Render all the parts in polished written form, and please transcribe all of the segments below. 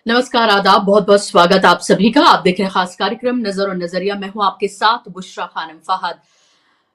नमस्कार, आदाब, बहुत बहुत स्वागत आप सभी का। आप देख रहे हैं खास कार्यक्रम नजर और नजरिया। मैं हूं आपके साथ बुशरा खानम फहद।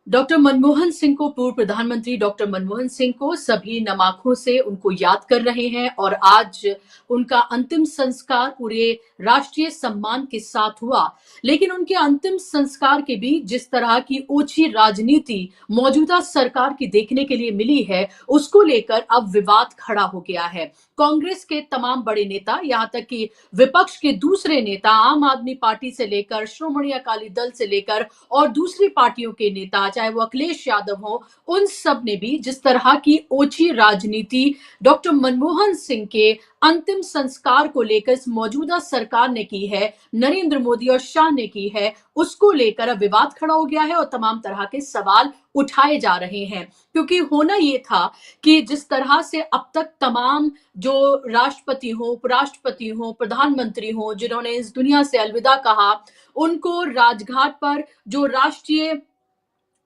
डॉक्टर मनमोहन सिंह को, पूर्व प्रधानमंत्री डॉक्टर मनमोहन सिंह को सभी नम आंखों से उनको याद कर रहे हैं और आज उनका अंतिम संस्कार पूरे राष्ट्रीय सम्मान के साथ हुआ। लेकिन उनके अंतिम संस्कार के बीच जिस तरह की ओछी राजनीति मौजूदा सरकार की देखने के लिए मिली है, उसको लेकर अब विवाद खड़ा हो गया है। कांग्रेस के तमाम बड़े नेता, यहां तक कि विपक्ष के दूसरे नेता, आम आदमी पार्टी से लेकर श्रोमणी अकाली दल से लेकर और दूसरी पार्टियों के नेता, चाहे वो अखिलेश यादव हो, उन सब ने भी जिस तरह की ओछी राजनीति डॉक्टर मनमोहन सिंह के अंतिम संस्कार को लेकर इस मौजूदा सरकार ने की है, नरेंद्र मोदी और शाह ने की है, उसको लेकर अब विवाद खड़ा हो गया है और तमाम तरह के सवाल उठाए जा रहे हैं। क्योंकि होना ये था कि जिस तरह से अब तक तमाम जो राष्ट्रपति हो, उपराष्ट्रपति हो, प्रधानमंत्री हो, जिन्होंने इस दुनिया से अलविदा कहा, उनको राजघाट पर जो राष्ट्रीय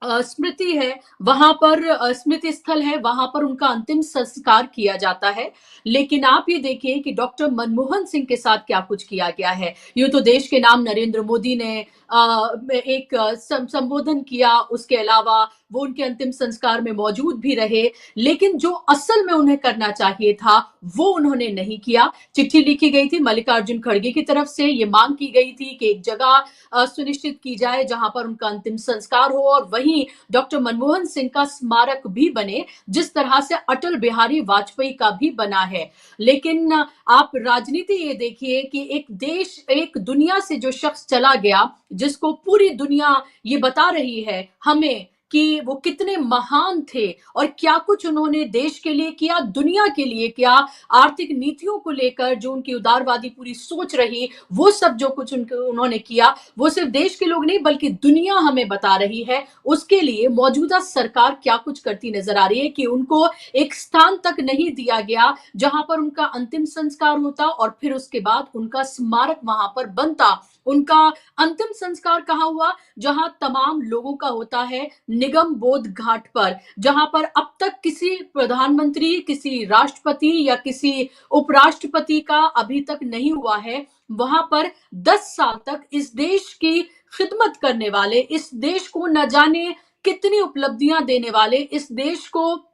स्मृति है, वहां पर स्मृति स्थल है, वहां पर उनका अंतिम संस्कार किया जाता है। लेकिन आप ये देखिए कि डॉक्टर मनमोहन सिंह के साथ क्या कुछ किया गया है। यूं तो देश के नाम नरेंद्र मोदी ने एक संबोधन किया, उसके अलावा वो उनके अंतिम संस्कार में मौजूद भी रहे, लेकिन जो असल में उन्हें करना चाहिए था वो उन्होंने नहीं किया। चिट्ठी लिखी गई थी मल्लिकार्जुन खड़गे की तरफ से, ये मांग की गई थी कि एक जगह सुनिश्चित की जाए जहां पर उनका अंतिम संस्कार हो और वहीं डॉक्टर मनमोहन सिंह का स्मारक भी बने, जिस तरह से अटल बिहारी वाजपेयी का भी बना है। लेकिन आप राजनीति ये देखिए कि एक देश, एक दुनिया से जो शख्स चला गया, जिसको पूरी दुनिया ये बता रही है हमें कि वो कितने महान थे और क्या कुछ उन्होंने देश के लिए किया, दुनिया के लिए किया, आर्थिक नीतियों को लेकर जो उनकी उदारवादी पूरी सोच रही, वो सब जो कुछ उन्होंने किया, वो सिर्फ देश के लोग नहीं बल्कि दुनिया हमें बता रही है। उसके लिए मौजूदा सरकार क्या कुछ करती नजर आ रही है कि उनको एक स्थान तक नहीं दिया गया जहां पर उनका अंतिम संस्कार होता और फिर उसके बाद उनका स्मारक वहां पर बनता। उनका अंतिम संस्कार कहाँ हुआ? जहां तमाम लोगों का होता है, निगम बोध घाट पर, जहां पर अब तक किसी प्रधानमंत्री, किसी राष्ट्रपति या किसी उपराष्ट्रपति का अभी तक नहीं हुआ है। वहां पर 10 साल तक इस देश की खिदमत करने वाले, इस देश को न जाने कितनी उपलब्धियां देने वाले, इस देश को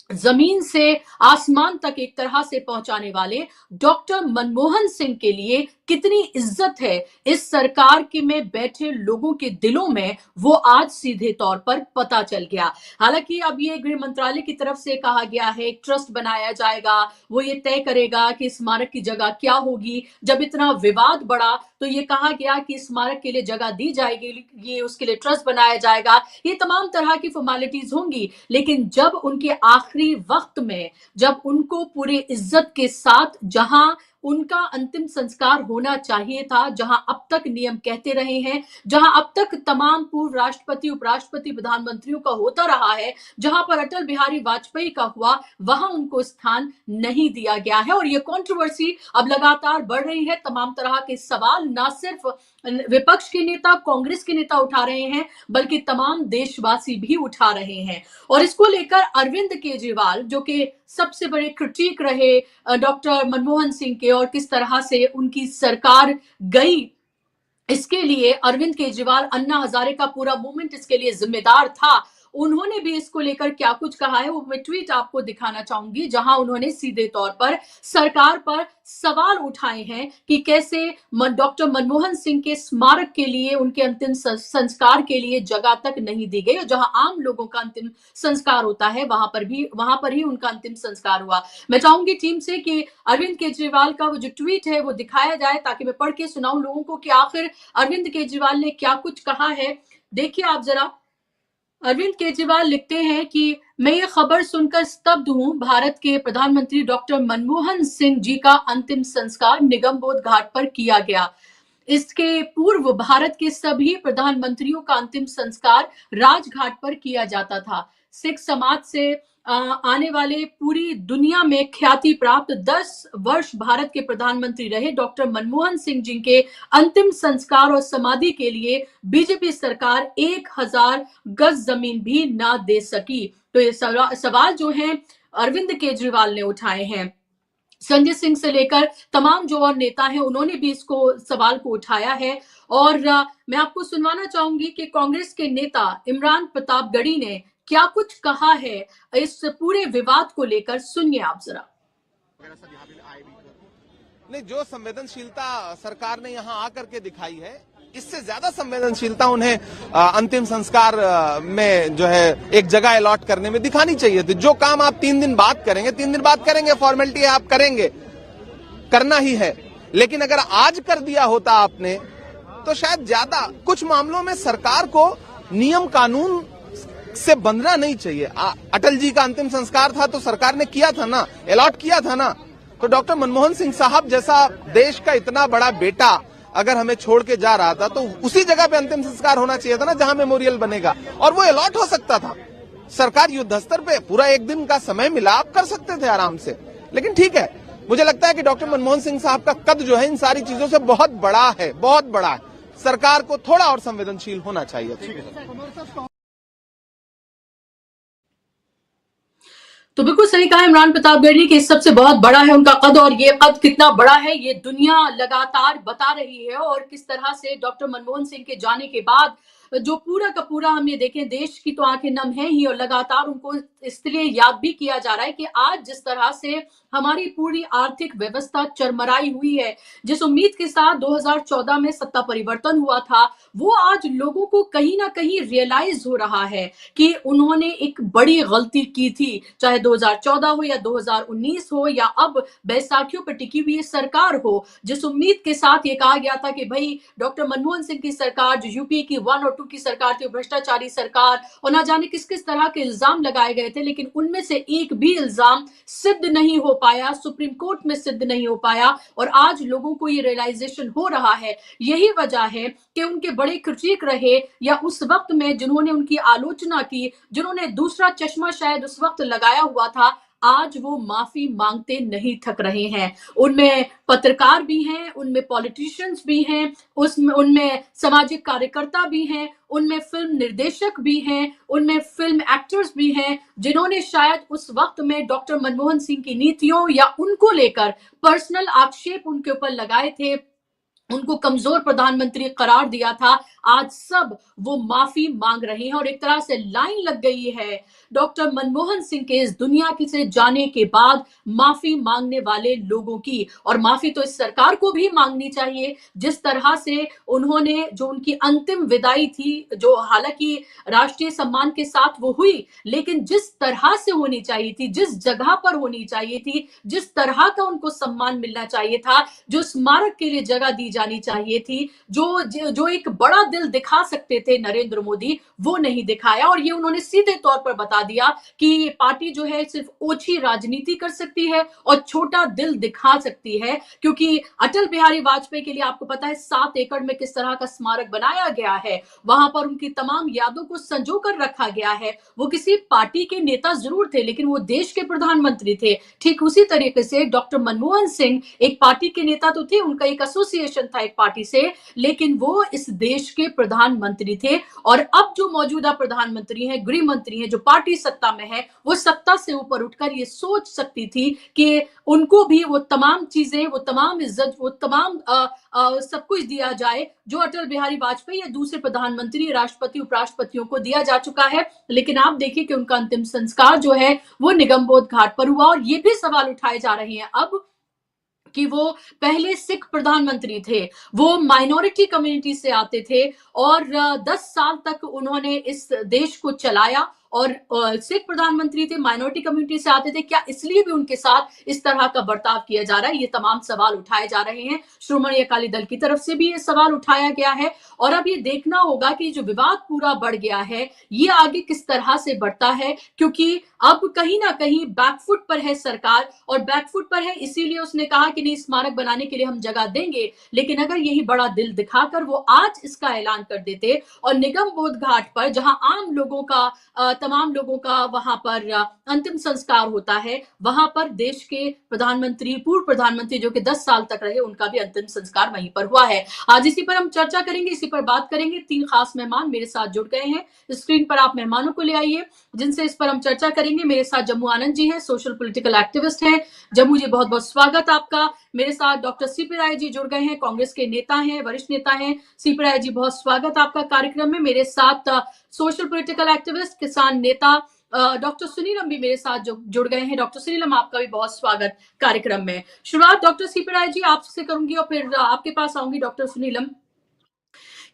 जमीन से आसमान तक एक तरह से पहुंचाने वाले डॉक्टर मनमोहन सिंह के लिए कितनी इज्जत है इस सरकार के में बैठे लोगों के दिलों में, वो आज सीधे तौर पर पता चल गया। हालांकि अब ये गृह मंत्रालय की तरफ से कहा गया है, एक ट्रस्ट बनाया जाएगा, वो ये तय करेगा कि स्मारक की जगह क्या होगी। जब इतना विवाद बढ़ा तो ये कहा गया कि स्मारक के लिए जगह दी जाएगी, ये उसके लिए ट्रस्ट बनाया जाएगा, ये तमाम तरह की फॉर्मेलिटीज होंगी। लेकिन जब उनके आखिरी वक्त में, जब उनको पूरे इज्जत के साथ जहां उनका अंतिम संस्कार होना चाहिए था, जहां अब तक नियम कहते रहे हैं, जहां अब तक तमाम पूर्व राष्ट्रपति, उपराष्ट्रपति, प्रधानमंत्रियों का होता रहा है, जहां पर अटल बिहारी वाजपेयी का हुआ, वहां उनको स्थान नहीं दिया गया है। और यह कंट्रोवर्सी अब लगातार बढ़ रही है। तमाम तरह के सवाल ना सिर्फ विपक्ष के नेता, कांग्रेस के नेता उठा रहे हैं, बल्कि तमाम देशवासी भी उठा रहे हैं। और इसको लेकर अरविंद केजरीवाल, जो कि सबसे बड़े क्रिटिक रहे डॉक्टर मनमोहन सिंह के और किस तरह से उनकी सरकार गई, इसके लिए अरविंद केजरीवाल, अन्ना हजारे का पूरा मूवमेंट इसके लिए जिम्मेदार था। उन्होंने भी इसको लेकर क्या कुछ कहा है, वो मैं ट्वीट आपको दिखाना चाहूंगी, जहां उन्होंने सीधे तौर पर सरकार पर सवाल उठाए हैं कि कैसे डॉक्टर मनमोहन सिंह के स्मारक के लिए, उनके अंतिम संस्कार के लिए जगह तक नहीं दी गई और जहां आम लोगों का अंतिम संस्कार होता है वहां पर ही उनका अंतिम संस्कार हुआ। मैं चाहूंगी टीम से कि अरविंद केजरीवाल का वो जो ट्वीट है वो दिखाया जाए ताकि मैं पढ़ के सुनाऊं लोगों को कि आखिर अरविंद केजरीवाल ने क्या कुछ कहा है। देखिए आप जरा, अरविंद केजरीवाल लिखते हैं कि मैं ये खबर सुनकर स्तब्ध हूं। भारत के प्रधानमंत्री डॉक्टर मनमोहन सिंह जी का अंतिम संस्कार निगम बोध घाट पर किया गया। इसके पूर्व भारत के सभी प्रधानमंत्रियों का अंतिम संस्कार राजघाट पर किया जाता था। सिख समाज से आने वाले, पूरी दुनिया में ख्याति प्राप्त 10 वर्ष भारत के प्रधानमंत्री रहे डॉक्टर मनमोहन सिंह जी के अंतिम संस्कार और समाधि के लिए बीजेपी सरकार 1000 गज जमीन भी ना दे सकी। तो ये सवाल जो है अरविंद केजरीवाल ने उठाए हैं। संजय सिंह से लेकर तमाम जो और नेता हैं उन्होंने भी इसको सवाल को उठाया है। और मैं आपको सुनवाना चाहूंगी कि कांग्रेस के नेता इमरान प्रतापगढ़ी ने क्या कुछ कहा है इस पूरे विवाद को लेकर। सुनिए आप जरा। नहीं, जो संवेदनशीलता सरकार ने यहाँ आकर के दिखाई है, इससे ज्यादा संवेदनशीलता उन्हें अंतिम संस्कार में जो है एक जगह अलॉट करने में दिखानी चाहिए थी। जो काम आप 3 दिन बाद करेंगे, 3 दिन बाद करेंगे, फॉर्मेलिटी है, आप करेंगे, करना ही है। लेकिन अगर आज कर दिया होता आपने तो शायद ज्यादा। कुछ मामलों में सरकार को नियम कानून से बंधना नहीं चाहिए। अटल जी का अंतिम संस्कार था तो सरकार ने किया था ना, अलॉट किया था ना। तो डॉक्टर मनमोहन सिंह साहब जैसा देश का इतना बड़ा बेटा अगर हमें छोड़ के जा रहा था तो उसी जगह पे अंतिम संस्कार होना चाहिए था ना, जहां मेमोरियल बनेगा, और वो अलॉट हो सकता था। सरकार युद्ध स्तर पे पूरा 1 दिन का समय मिला, आप कर सकते थे आराम से। लेकिन ठीक है, मुझे लगता है कि डॉक्टर मनमोहन सिंह साहब का कद जो है इन सारी चीजों से बहुत बड़ा है, बहुत बड़ा है। सरकार को थोड़ा और संवेदनशील होना चाहिए। तो बिल्कुल सही कहा इमरान प्रतापगढ़ी कि सबसे बहुत बड़ा है उनका कद, और ये कद कितना बड़ा है ये दुनिया लगातार बता रही है। और किस तरह से डॉक्टर मनमोहन सिंह के जाने के बाद जो पूरा का पूरा हम ये देखें, देश की तो आंखें नम है ही, और लगातार उनको इसलिए याद भी किया जा रहा है कि आज जिस तरह से हमारी पूरी आर्थिक व्यवस्था चरमराई हुई है, जिस उम्मीद के साथ 2014 में सत्ता परिवर्तन हुआ था, वो आज लोगों को कहीं ना कहीं रियलाइज हो रहा है कि उन्होंने एक बड़ी गलती की थी। चाहे 2014 हो या 2019 हो या अब बैसाखियों पर टिकी हुई सरकार हो, जिस उम्मीद के साथ ये कहा गया था कि भाई डॉक्टर मनमोहन सिंह की सरकार, जो यूपी की 1 और 2 की सरकार थी, भ्रष्टाचारी सरकार, और ना जाने किस किस तरह के इल्जाम लगाए गए थे, लेकिन उनमें से एक भी इल्जाम सिद्ध नहीं हो पाया, सुप्रीम कोर्ट में सिद्ध नहीं हो पाया। और आज लोगों को ये रियलाइजेशन हो रहा है। यही वजह है कि उनके बड़े क्रिटिक रहे, या उस वक्त में जिन्होंने उनकी आलोचना की, जिन्होंने दूसरा चश्मा शायद उस वक्त लगाया हुआ था, आज वो माफी मांगते नहीं थक रहे हैं। उनमें पत्रकार भी हैं, उनमें पॉलिटिशियंस भी हैं, उनमें सामाजिक कार्यकर्ता भी हैं, उनमें फिल्म निर्देशक भी हैं, उनमें फिल्म एक्टर्स भी हैं, जिन्होंने शायद उस वक्त में डॉक्टर मनमोहन सिंह की नीतियों या उनको लेकर पर्सनल आक्षेप उनके ऊपर लगाए थे, उनको कमजोर प्रधानमंत्री करार दिया था। आज सब वो माफी मांग रहे हैं, और एक तरह से लाइन लग गई है डॉक्टर मनमोहन सिंह के इस दुनिया की से जाने के बाद माफी मांगने वाले लोगों की। और माफी तो इस सरकार को भी मांगनी चाहिए, जिस तरह से उन्होंने, जो उनकी अंतिम विदाई थी, जो हालांकि राष्ट्रीय सम्मान के साथ वो हुई, लेकिन जिस तरह से होनी चाहिए थी, जिस जगह पर होनी चाहिए थी, जिस तरह का उनको सम्मान मिलना चाहिए था, जो स्मारक के लिए जगह दी जानी चाहिए थी, जो एक बड़ा दिल दिखा सकते थे नरेंद्र मोदी, वो नहीं दिखाया। और ये उन्होंने सीधे तौर पर बता दिया कि ये पार्टी जो है सिर्फ ओछी राजनीति कर सकती है और छोटा दिल दिखा सकती है। क्योंकि अटल बिहारी वाजपेयी के लिए आपको पता है 7 एकड़ में किस तरह का स्मारक बनाया गया है, वहां पर उनकी तमाम यादों को संजो कर रखा गया है। वो किसी पार्टी के नेता जरूर थे, लेकिन वो देश के प्रधानमंत्री थे। ठीक उसी तरीके से डॉक्टर मनमोहन सिंह एक पार्टी के नेता तो थे, उनका एक एसोसिएशन था एक पार्टी से, लेकिन वो इस देश के प्रधानमंत्री थे। और अब जो मौजूदा प्रधानमंत्री हैं, गृह मंत्री हैं, जो पार्टी सत्ता में है, वो सत्ता से ऊपर उठकर ये सोच सकती थी कि उनको भी वो तमाम चीजें, वो तमाम इज्जत, वो तमाम सब कुछ दिया जाए जो अटल बिहारी वाजपेयी या दूसरे प्रधानमंत्री, राष्ट्रपति, उपराष्ट्रपतियों को दिया जा चुका है। लेकिन आप देखिए कि उनका अंतिम संस्कार जो है वो निगमबोध घाट पर हुआ। और ये भी सवाल उठाए जा रहे हैं अब कि वो पहले सिख प्रधानमंत्री थे, वो माइनॉरिटी कम्युनिटी से आते थे, और 10 साल तक उन्होंने इस देश को चलाया, और सिख प्रधानमंत्री थे, माइनॉरिटी कम्युनिटी से आते थे। क्या इसलिए भी उनके साथ इस तरह का बर्ताव किया जा रहा है? ये तमाम सवाल उठाए जा रहे हैं। श्रोमणी अकाली दल की तरफ से भी ये सवाल उठाया गया है। और अब ये देखना होगा कि जो विवाद पूरा बढ़ गया है, ये आगे किस तरह से बढ़ता है, क्योंकि अब कहीं ना कहीं बैकफुट पर है सरकार, और बैकफुट पर है इसीलिए उसने कहा कि नहीं, स्मारक बनाने के लिए हम जगह देंगे। लेकिन अगर यही बड़ा दिल दिखाकर वो आज इसका ऐलान कर देते, और निगमबोध घाट पर, जहां आम लोगों का तमाम लोगों का वहां पर अंतिम संस्कार होता है, वहां पर देश के प्रधानमंत्री, पूर्व प्रधानमंत्री जो कि 10 साल तक रहे, उनका भी अंतिम संस्कार वहीं पर हुआ है। आज इसी पर हम चर्चा करेंगे, इसी पर बात करेंगे। 3 खास मेहमान मेरे साथ जुड़ गए हैं। स्क्रीन पर आप मेहमानों को ले आइए जिनसे इस पर हम चर्चा करेंगे। मेरे साथ जम्मू आनंद जी हैं, सोशल पॉलिटिकल एक्टिविस्ट हैं। जम्मू जी, बहुत बहुत स्वागत आपका। मेरे साथ डॉक्टर सीपी राय जी जुड़ गए हैं, कांग्रेस के नेता हैं, वरिष्ठ नेता हैं। सीपी राय जी, बहुत स्वागत आपका कार्यक्रम में। मेरे साथ सोशल पॉलिटिकल एक्टिविस्ट, किसान नेता डॉक्टर सुनीलम भी मेरे साथ जुड़ गए हैं। डॉक्टर सुनीलम, आपका भी बहुत स्वागत कार्यक्रम में। शुरुआत डॉक्टर सीपी राय जी आपसे करूंगी और फिर आपके पास आऊंगी डॉक्टर सुनीलम,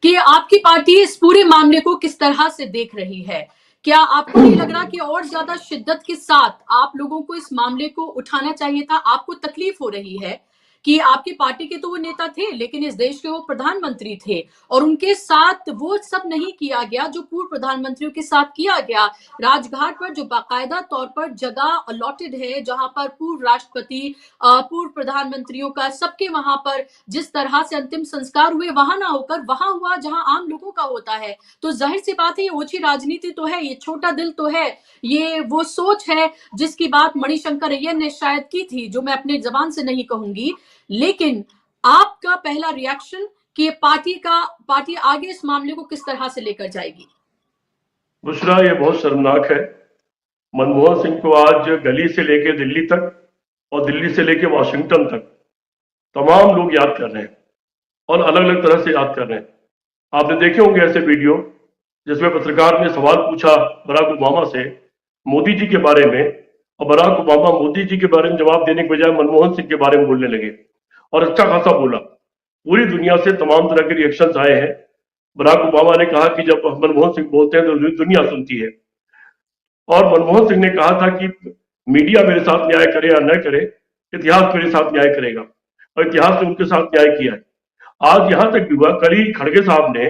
कि आपकी पार्टी इस पूरे मामले को किस तरह से देख रही है। क्या आपको नहीं लग रहा कि और ज्यादा शिद्दत के साथ आप लोगों को इस मामले को उठाना चाहिए था? आपको तकलीफ हो रही है कि आपकी पार्टी के तो वो नेता थे, लेकिन इस देश के वो प्रधानमंत्री थे और उनके साथ वो सब नहीं किया गया जो पूर्व प्रधानमंत्रियों के साथ किया गया। राजघाट पर जो बाकायदा तौर पर जगह अलॉटेड है, जहां पर पूर्व राष्ट्रपति, पूर्व प्रधानमंत्रियों का, सबके वहां पर जिस तरह से अंतिम संस्कार हुए, वहां ना होकर वहां हुआ जहां आम लोगों का होता है। तो जाहिर सी बात है, ये ओछी राजनीति तो है, ये छोटा दिल तो है, ये वो सोच है जिसकी बात मणिशंकर अय्यर ने शायद की थी, जो मैं अपने जबान से नहीं कहूंगी। लेकिन आपका पहला रिएक्शन कि पार्टी आगे इस मामले को किस तरह से लेकर जाएगी? बुशरा, ये बहुत शर्मनाक है। मनमोहन सिंह को आज गली से लेके दिल्ली तक और दिल्ली से लेके वाशिंगटन तक तमाम लोग याद कर रहे हैं और अलग अलग तरह से याद कर रहे हैं। आपने देखे होंगे ऐसे वीडियो जिसमें पत्रकार ने सवाल पूछा बराक ओबामा से मोदी जी के बारे में, और बराक ओबामा मोदी जी के बारे में जवाब देने के बजाय मनमोहन सिंह के बारे में बोलने लगे और अच्छा खासा बोला। पूरी दुनिया से तमाम तरह के रिएक्शंस आए हैं। बराक ओबामा ने कहा कि जब मनमोहन सिंह बोलते हैं तो दुनिया सुनती है, और मनमोहन सिंह ने कहा था कि मीडिया मेरे साथ न्याय करे या न करे, इतिहास मेरे साथ न्याय करेगा, और इतिहास ने उनके साथ न्याय किया है। आज यहां तक भी हुआ, कल ही खड़गे साहब ने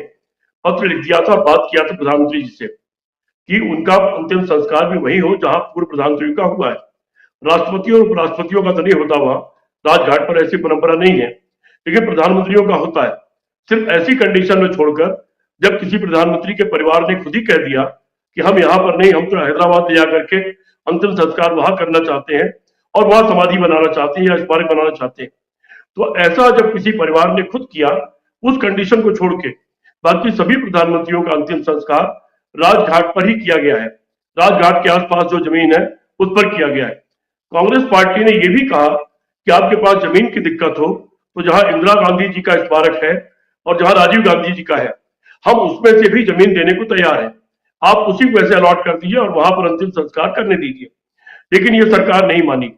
पत्र लिख दिया था, बात किया था प्रधानमंत्री जी से कि उनका अंतिम संस्कार भी वही हो जहां पूर्व प्रधानमंत्री का हुआ है। राष्ट्रपतियों और उपराष्ट्रपतियों का तो नहीं होता, वहां राजघाट पर ऐसी परंपरा नहीं है, लेकिन प्रधानमंत्रियों का होता है। सिर्फ ऐसी कंडीशन में छोड़कर जब किसी प्रधानमंत्री के परिवार ने खुद ही कह दिया कि हम यहाँ पर नहीं, हम तो हैदराबाद ले जाकर के अंतिम संस्कार वहां करना चाहते हैं और वहां समाधि बनाना चाहते हैं या स्मारक बनाना चाहते हैं, तो ऐसा जब किसी परिवार ने खुद किया, उस कंडीशन को छोड़ के बाकी सभी प्रधानमंत्रियों का अंतिम संस्कार राजघाट पर ही किया गया है। राजघाट के आसपास जो जमीन है उस पर किया गया है। कांग्रेस पार्टी ने यह भी कहा कि आपके पास जमीन की दिक्कत हो तो जहां इंदिरा गांधी जी का स्मारक है और जहां राजीव गांधी जी का है, हम उसमें से भी जमीन देने को तैयार हैं, आप उसी को ऐसे अलॉट कर दीजिए और वहां पर अंतिम संस्कार करने दीजिए। लेकिन ये सरकार नहीं मानी।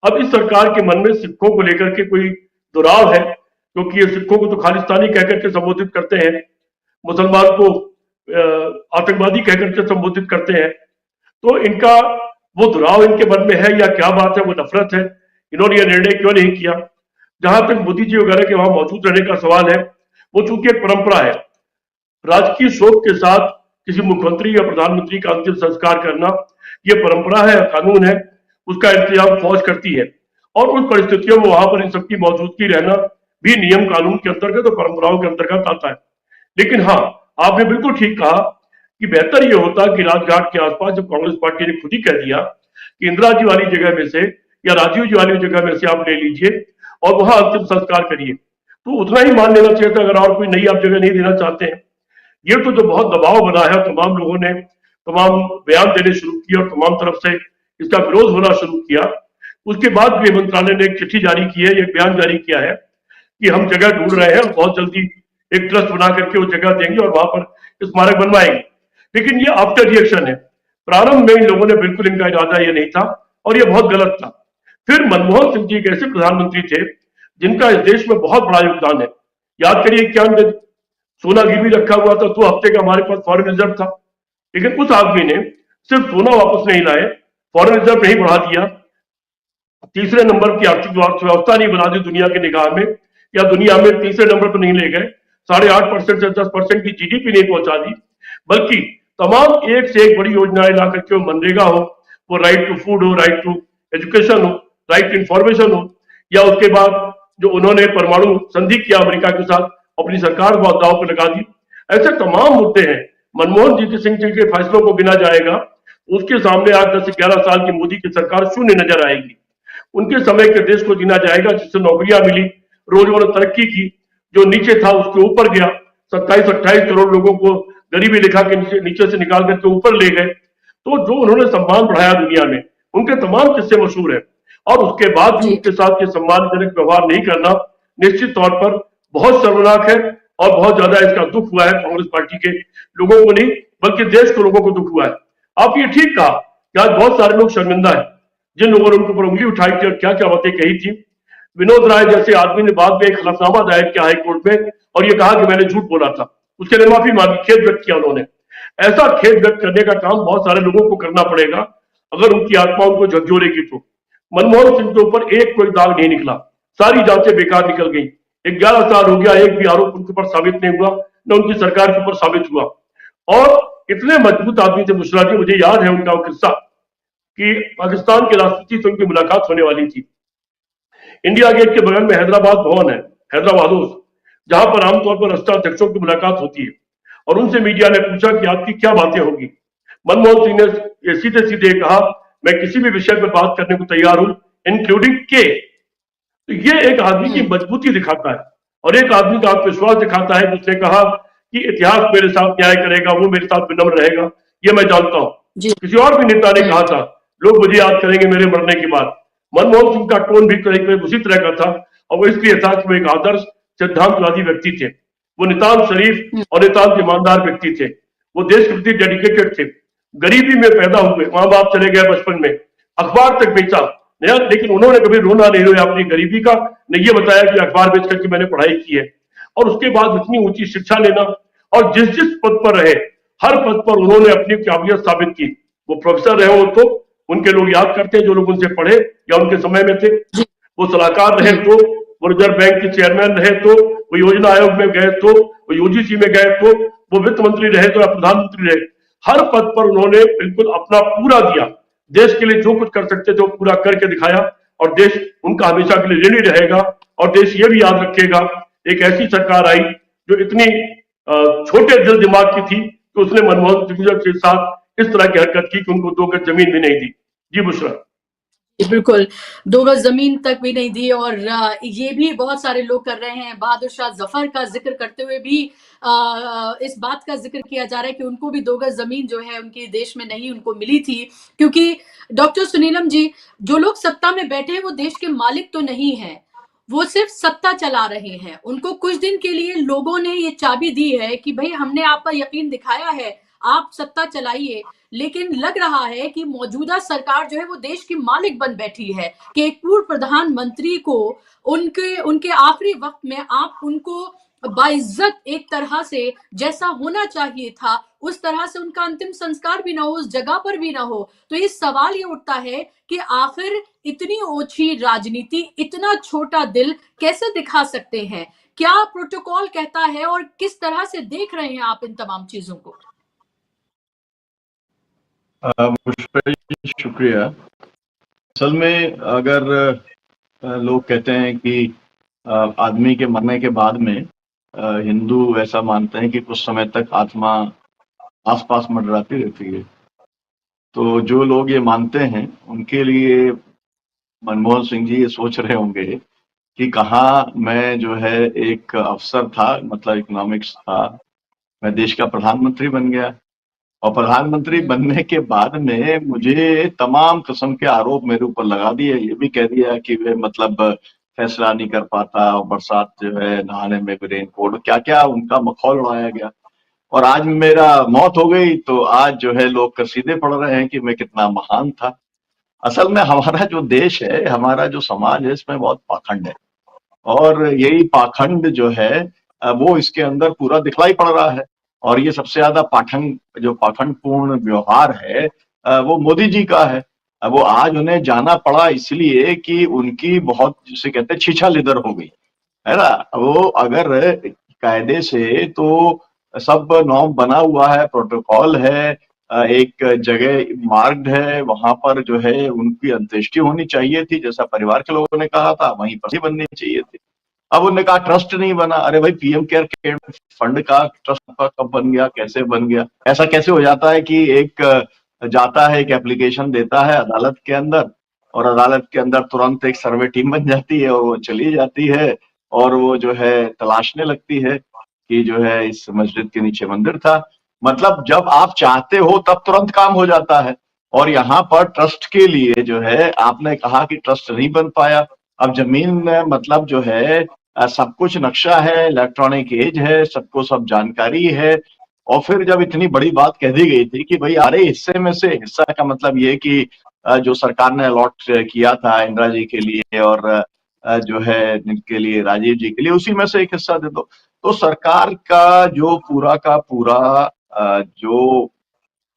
अब इस सरकार के मन में सिखों को लेकर के कोई दुराव है, क्योंकि ये सिखों को तो खालिस्तानी कहकर के संबोधित करते हैं, मुसलमान को आतंकवादी कहकर के संबोधित करते हैं, तो इनका वो दुराव इनके मन में है या क्या बात है, वो नफरत है, इन्होंने ये निर्णय क्यों नहीं किया। जहां तक मोदी जी वगैरह के वहां मौजूद रहने का सवाल है, वो चूंकि एक परंपरा है, राजकीय शोक के साथ किसी मुख्यमंत्री या प्रधानमंत्री का अंतिम संस्कार करना ये परंपरा है, कानून है, उसका इंतजाम फौज करती है, और उन परिस्थितियों में वहां पर इन सबकी मौजूदगी रहना भी नियम कानून के अंतर्गत और परंपराओं के अंतर्गत आता है। लेकिन हाँ, आपने बिल्कुल ठीक कहा कि बेहतर ये होता कि राजघाट के आसपास जब कांग्रेस पार्टी ने खुद ही कह दिया कि इंदिरा जी वाली जगह में से या राजीव जी वाली जगह में से आप ले लीजिए और वहां अंतिम संस्कार करिए, तो उतना ही मान लेना चाहिए था। अगर और कोई नई आप जगह नहीं देना चाहते हैं, ये तो जो बहुत दबाव बना है, तमाम लोगों ने तमाम बयान देने शुरू किए और तमाम तरफ से इसका विरोध होना शुरू किया। उसके बाद गृह मंत्रालय ने एक चिट्ठी जारी की है, एक बयान जारी किया है कि हम जगह ढूंढ रहे हैं और बहुत जल्दी एक ट्रस्ट बना करके वो जगह देंगे और वहां पर स्मारक बनवाएंगे। लेकिन ये आफ्टर रिएक्शन है। प्रारंभ में इन लोगों ने बिल्कुल, इनका इरादा ये नहीं था और ये बहुत गलत था। फिर मनमोहन सिंह जी एक ऐसे प्रधानमंत्री थे जिनका इस देश में बहुत बड़ा योगदान है। याद करिए, क्या सोना गिरवी रखा हुआ था, 2 हफ्ते का हमारे पास फॉरेन रिजर्व था, लेकिन उस आदमी ने सिर्फ सोना वापस नहीं लाए, फॉरेन रिजर्व नहीं बढ़ा दिया, तीसरे नंबर की आर्थिक व्यवस्था नहीं बना दी दुनिया की निगाह में, या दुनिया में तीसरे नंबर पर नहीं ले गए, 8.5% से 10% की जीडीपी नहीं पहुंचा दी, बल्कि तमाम एक से एक बड़ी योजनाएं ला करके, वो मनरेगा हो, वो राइट टू फूड हो, राइट टू एजुकेशन हो, राइट टू इंफॉर्मेशन हो, या उसके बाद जो उन्होंने परमाणु संधि किया अमेरिका के साथ, अपनी सरकार को दांव पे लगा दी। ऐसे तमाम मुद्दे हैं। मनमोहन जी सिंह जी के फैसलों को गिना जाएगा उसके सामने आज 10-11 साल की मोदी की सरकार शून्य नजर आएगी। उनके समय के देश को जीना जाएगा जिससे नौकरियां मिली, रोजगार तरक्की की, जो नीचे था उसके ऊपर गया, 27-28 करोड़ लोगों को गरीबी रेखा के नीचे से निकाल करके ऊपर ले गए। तो जो उन्होंने सम्मान बढ़ाया दुनिया में, उनके तमाम किस्से मशहूर है। और उसके बाद भी जी उनके साथ ये सम्मानजनक व्यवहार नहीं करना निश्चित तौर पर बहुत शर्मनाक है और बहुत ज्यादा इसका दुख हुआ है। कांग्रेस पार्टी के लोगों को नहीं बल्कि देश के लोगों को दुख हुआ है। आप ये ठीक कहा कि आज बहुत सारे लोग शर्मिंदा है, जिन लोगों ने उनके ऊपर उंगली उठाई थी और क्या क्या बातें कही थी। विनोद राय जैसे आदमी ने बाद में एक हलफनामा दायर किया हाईकोर्ट में और ये कहा कि मैंने झूठ बोला था, उसके लिए माफी मांगी, खेद व्यक्त किया उन्होंने। ऐसा खेद व्यक्त करने का काम बहुत सारे लोगों को करना पड़ेगा अगर उनकी आत्मा उनको झकझोरेगी तो। मनमोहन सिंह के ऊपर एक कोई दाग नहीं निकला, सारी जांचें बेकार निकल गई। 11 साल हो गया, एक भी आरोप उनके ऊपर साबित नहीं हुआ, न उनकी सरकार के ऊपर साबित हुआ। और इतने मजबूत आदमी थे बुशरा जी, मुझे याद है उनका वो किस्सा कि पाकिस्तान के राष्ट्रपति से उनकी मुलाकात होने वाली थी। इंडिया गेट के बगल में हैदराबाद भवन है, हैदराबाद हाउस, जहां पर आमतौर पर राष्ट्राध्यक्षों की मुलाकात होती है। और उनसे मीडिया ने पूछा कि आपकी क्या बातें होगी। मनमोहन सिंह ने सीधे सीधे कहा, मैं किसी भी विषय पर बात करने को तैयार हूं, इंक्लूडिंग के। तो ये एक आदमी की मजबूती दिखाता है और एक आदमी का आत्मविश्वास दिखाता है जिसने कहा कि इतिहास मेरे साथ न्याय करेगा, वो मेरे साथ विनम्र रहेगा, ये मैं जानता हूं। जी किसी और भी नेता ने कहा था, लोग मुझे याद करेंगे मेरे मरने के बाद। मनमोहन सिंह का टोन भी करीब उसी तरह का था और वो इसलिए था कि वो एक आदर्श सिद्धांतवादी व्यक्ति थे। वो नितांत शरीफ और नितांत ईमानदार व्यक्ति थे। वो देश के प्रति डेडिकेटेड थे। गरीबी में पैदा हुए, माँ बाप चले गए बचपन में, अखबार तक बेचा, लेकिन उन्होंने कभी रोना नहीं रोया अपनी गरीबी का, ने ये बताया कि अखबार बेच करके मैंने पढ़ाई की है। और उसके बाद इतनी ऊंची शिक्षा लेना और जिस जिस पद पर रहे, हर पद पर उन्होंने अपनी काबिलियत साबित की। वो प्रोफेसर रहे हो तो उनके लोग याद करते हैं जो लोग उनसे पढ़े या उनके समय में थे। वो सलाहकार रहे तो, वो रिजर्व बैंक के चेयरमैन रहे तो, वो योजना आयोग में गए तो, वो यूजीसी में गए तो, वो वित्त मंत्री रहे तो या प्रधानमंत्री रहे, हर पद पर उन्होंने बिल्कुल अपना पूरा दिया। देश के लिए जो कुछ कर सकते थे वो पूरा करके दिखाया और देश उनका हमेशा के लिए ऋणी रहेगा। और देश ये भी याद रखेगा, एक ऐसी सरकार आई जो इतनी छोटे दिल दिमाग की थी कि उसने मनमोहन सिंह के साथ इस तरह की हरकत की कि उनको 2 गज जमीन भी नहीं दी। जी बुशरा। बिल्कुल, 2 गज ज़मीन तक भी नहीं दी। और ये भी बहुत सारे लोग कर रहे हैं। बहादुर शाह ज़फ़र का ज़िक्र करते हुए भी इस बात का ज़िक्र किया जा रहा है कि उनको भी 2 गज ज़मीन जो है उनके देश में नहीं उनको मिली थी। क्योंकि डॉक्टर सुनीलम जी, जो लोग सत्ता में बैठे हैं वो देश के मालिक तो नहीं हैं, वो सिर्फ सत्ता चला रहे हैं। उनको कुछ दिन के लिए लोगों ने ये चाबी दी है कि भई हमने आप पर यकीन दिखाया है, आप सत्ता चलाइए। लेकिन लग रहा है कि मौजूदा सरकार जो है वो देश की मालिक बन बैठी है कि एक पूर्व प्रधानमंत्री को उनके उनके आखिरी वक्त में आप उनको बाइज्जत एक तरह से जैसा होना चाहिए था उस तरह से उनका अंतिम संस्कार भी ना हो, उस जगह पर भी ना हो। तो ये सवाल ये उठता है कि आखिर इतनी ओछी राजनीति, इतना छोटा दिल कैसे दिखा सकते हैं? क्या प्रोटोकॉल कहता है और किस तरह से देख रहे हैं आप इन तमाम चीजों को? शुक्रिया। असल में अगर लोग कहते हैं कि आदमी के मरने के बाद में हिंदू ऐसा मानते हैं कि कुछ समय तक आत्मा आसपास मंडराती रहती है, तो जो लोग ये मानते हैं उनके लिए मनमोहन सिंह जी ये सोच रहे होंगे कि कहाँ मैं जो है एक अफसर था, मतलब इकोनॉमिक्स था, मैं देश का प्रधानमंत्री बन गया और प्रधानमंत्री बनने के बाद में मुझे तमाम किस्म के आरोप मेरे ऊपर लगा दिए। ये भी कह दिया कि वे मतलब फैसला नहीं कर पाता और बरसात जो है नहाने में भी रेनकोट, क्या क्या उनका मखौल उड़ाया गया। और आज मेरा मौत हो गई तो आज जो है लोग कसीदे पढ़ रहे हैं कि मैं कितना महान था। असल में हमारा जो देश है, हमारा जो समाज है, इसमें बहुत पाखंड है और यही पाखंड जो है वो इसके अंदर पूरा दिखलाई पड़ रहा है। और ये सबसे ज्यादा पाखंडपूर्ण व्यवहार है वो मोदी जी का है। वो आज उन्हें जाना पड़ा इसलिए कि उनकी बहुत, जिसे कहते हैं, छीछा लिदर हो गई है ना। वो अगर कायदे से तो सब नॉर्म बना हुआ है, प्रोटोकॉल है, एक जगह मार्ग है, वहां पर जो है उनकी अंत्येष्टि होनी चाहिए थी, जैसा परिवार के लोगों ने कहा था वहीं पर ही बननी चाहिए थी। अब उन्होंने कहा ट्रस्ट नहीं बना। अरे भाई, पीएम केयर फंड का ट्रस्ट कब बन गया, कैसे बन गया? ऐसा कैसे हो जाता है कि एक जाता है, एक एप्लीकेशन देता है अदालत के अंदर, और अदालत के अंदर तुरंत एक सर्वे टीम बन जाती है और वो चली जाती है और वो जो है तलाशने लगती है कि जो है इस मस्जिद के नीचे मंदिर था। मतलब जब आप चाहते हो तब तुरंत काम हो जाता है। और यहाँ पर ट्रस्ट के लिए जो है, आपने कहा कि ट्रस्ट नहीं बन पाया। अब जमीन में मतलब जो है सब कुछ नक्शा है, इलेक्ट्रॉनिक एज है, सबको सब जानकारी है। और फिर जब इतनी बड़ी बात कह दी गई थी कि भाई अरे हिस्से में से, हिस्सा का मतलब ये कि जो सरकार ने अलॉट किया था इंदिरा जी के लिए और जो है इनके लिए, राजीव जी के लिए, उसी में से एक हिस्सा दे दो। तो सरकार का जो पूरा का पूरा जो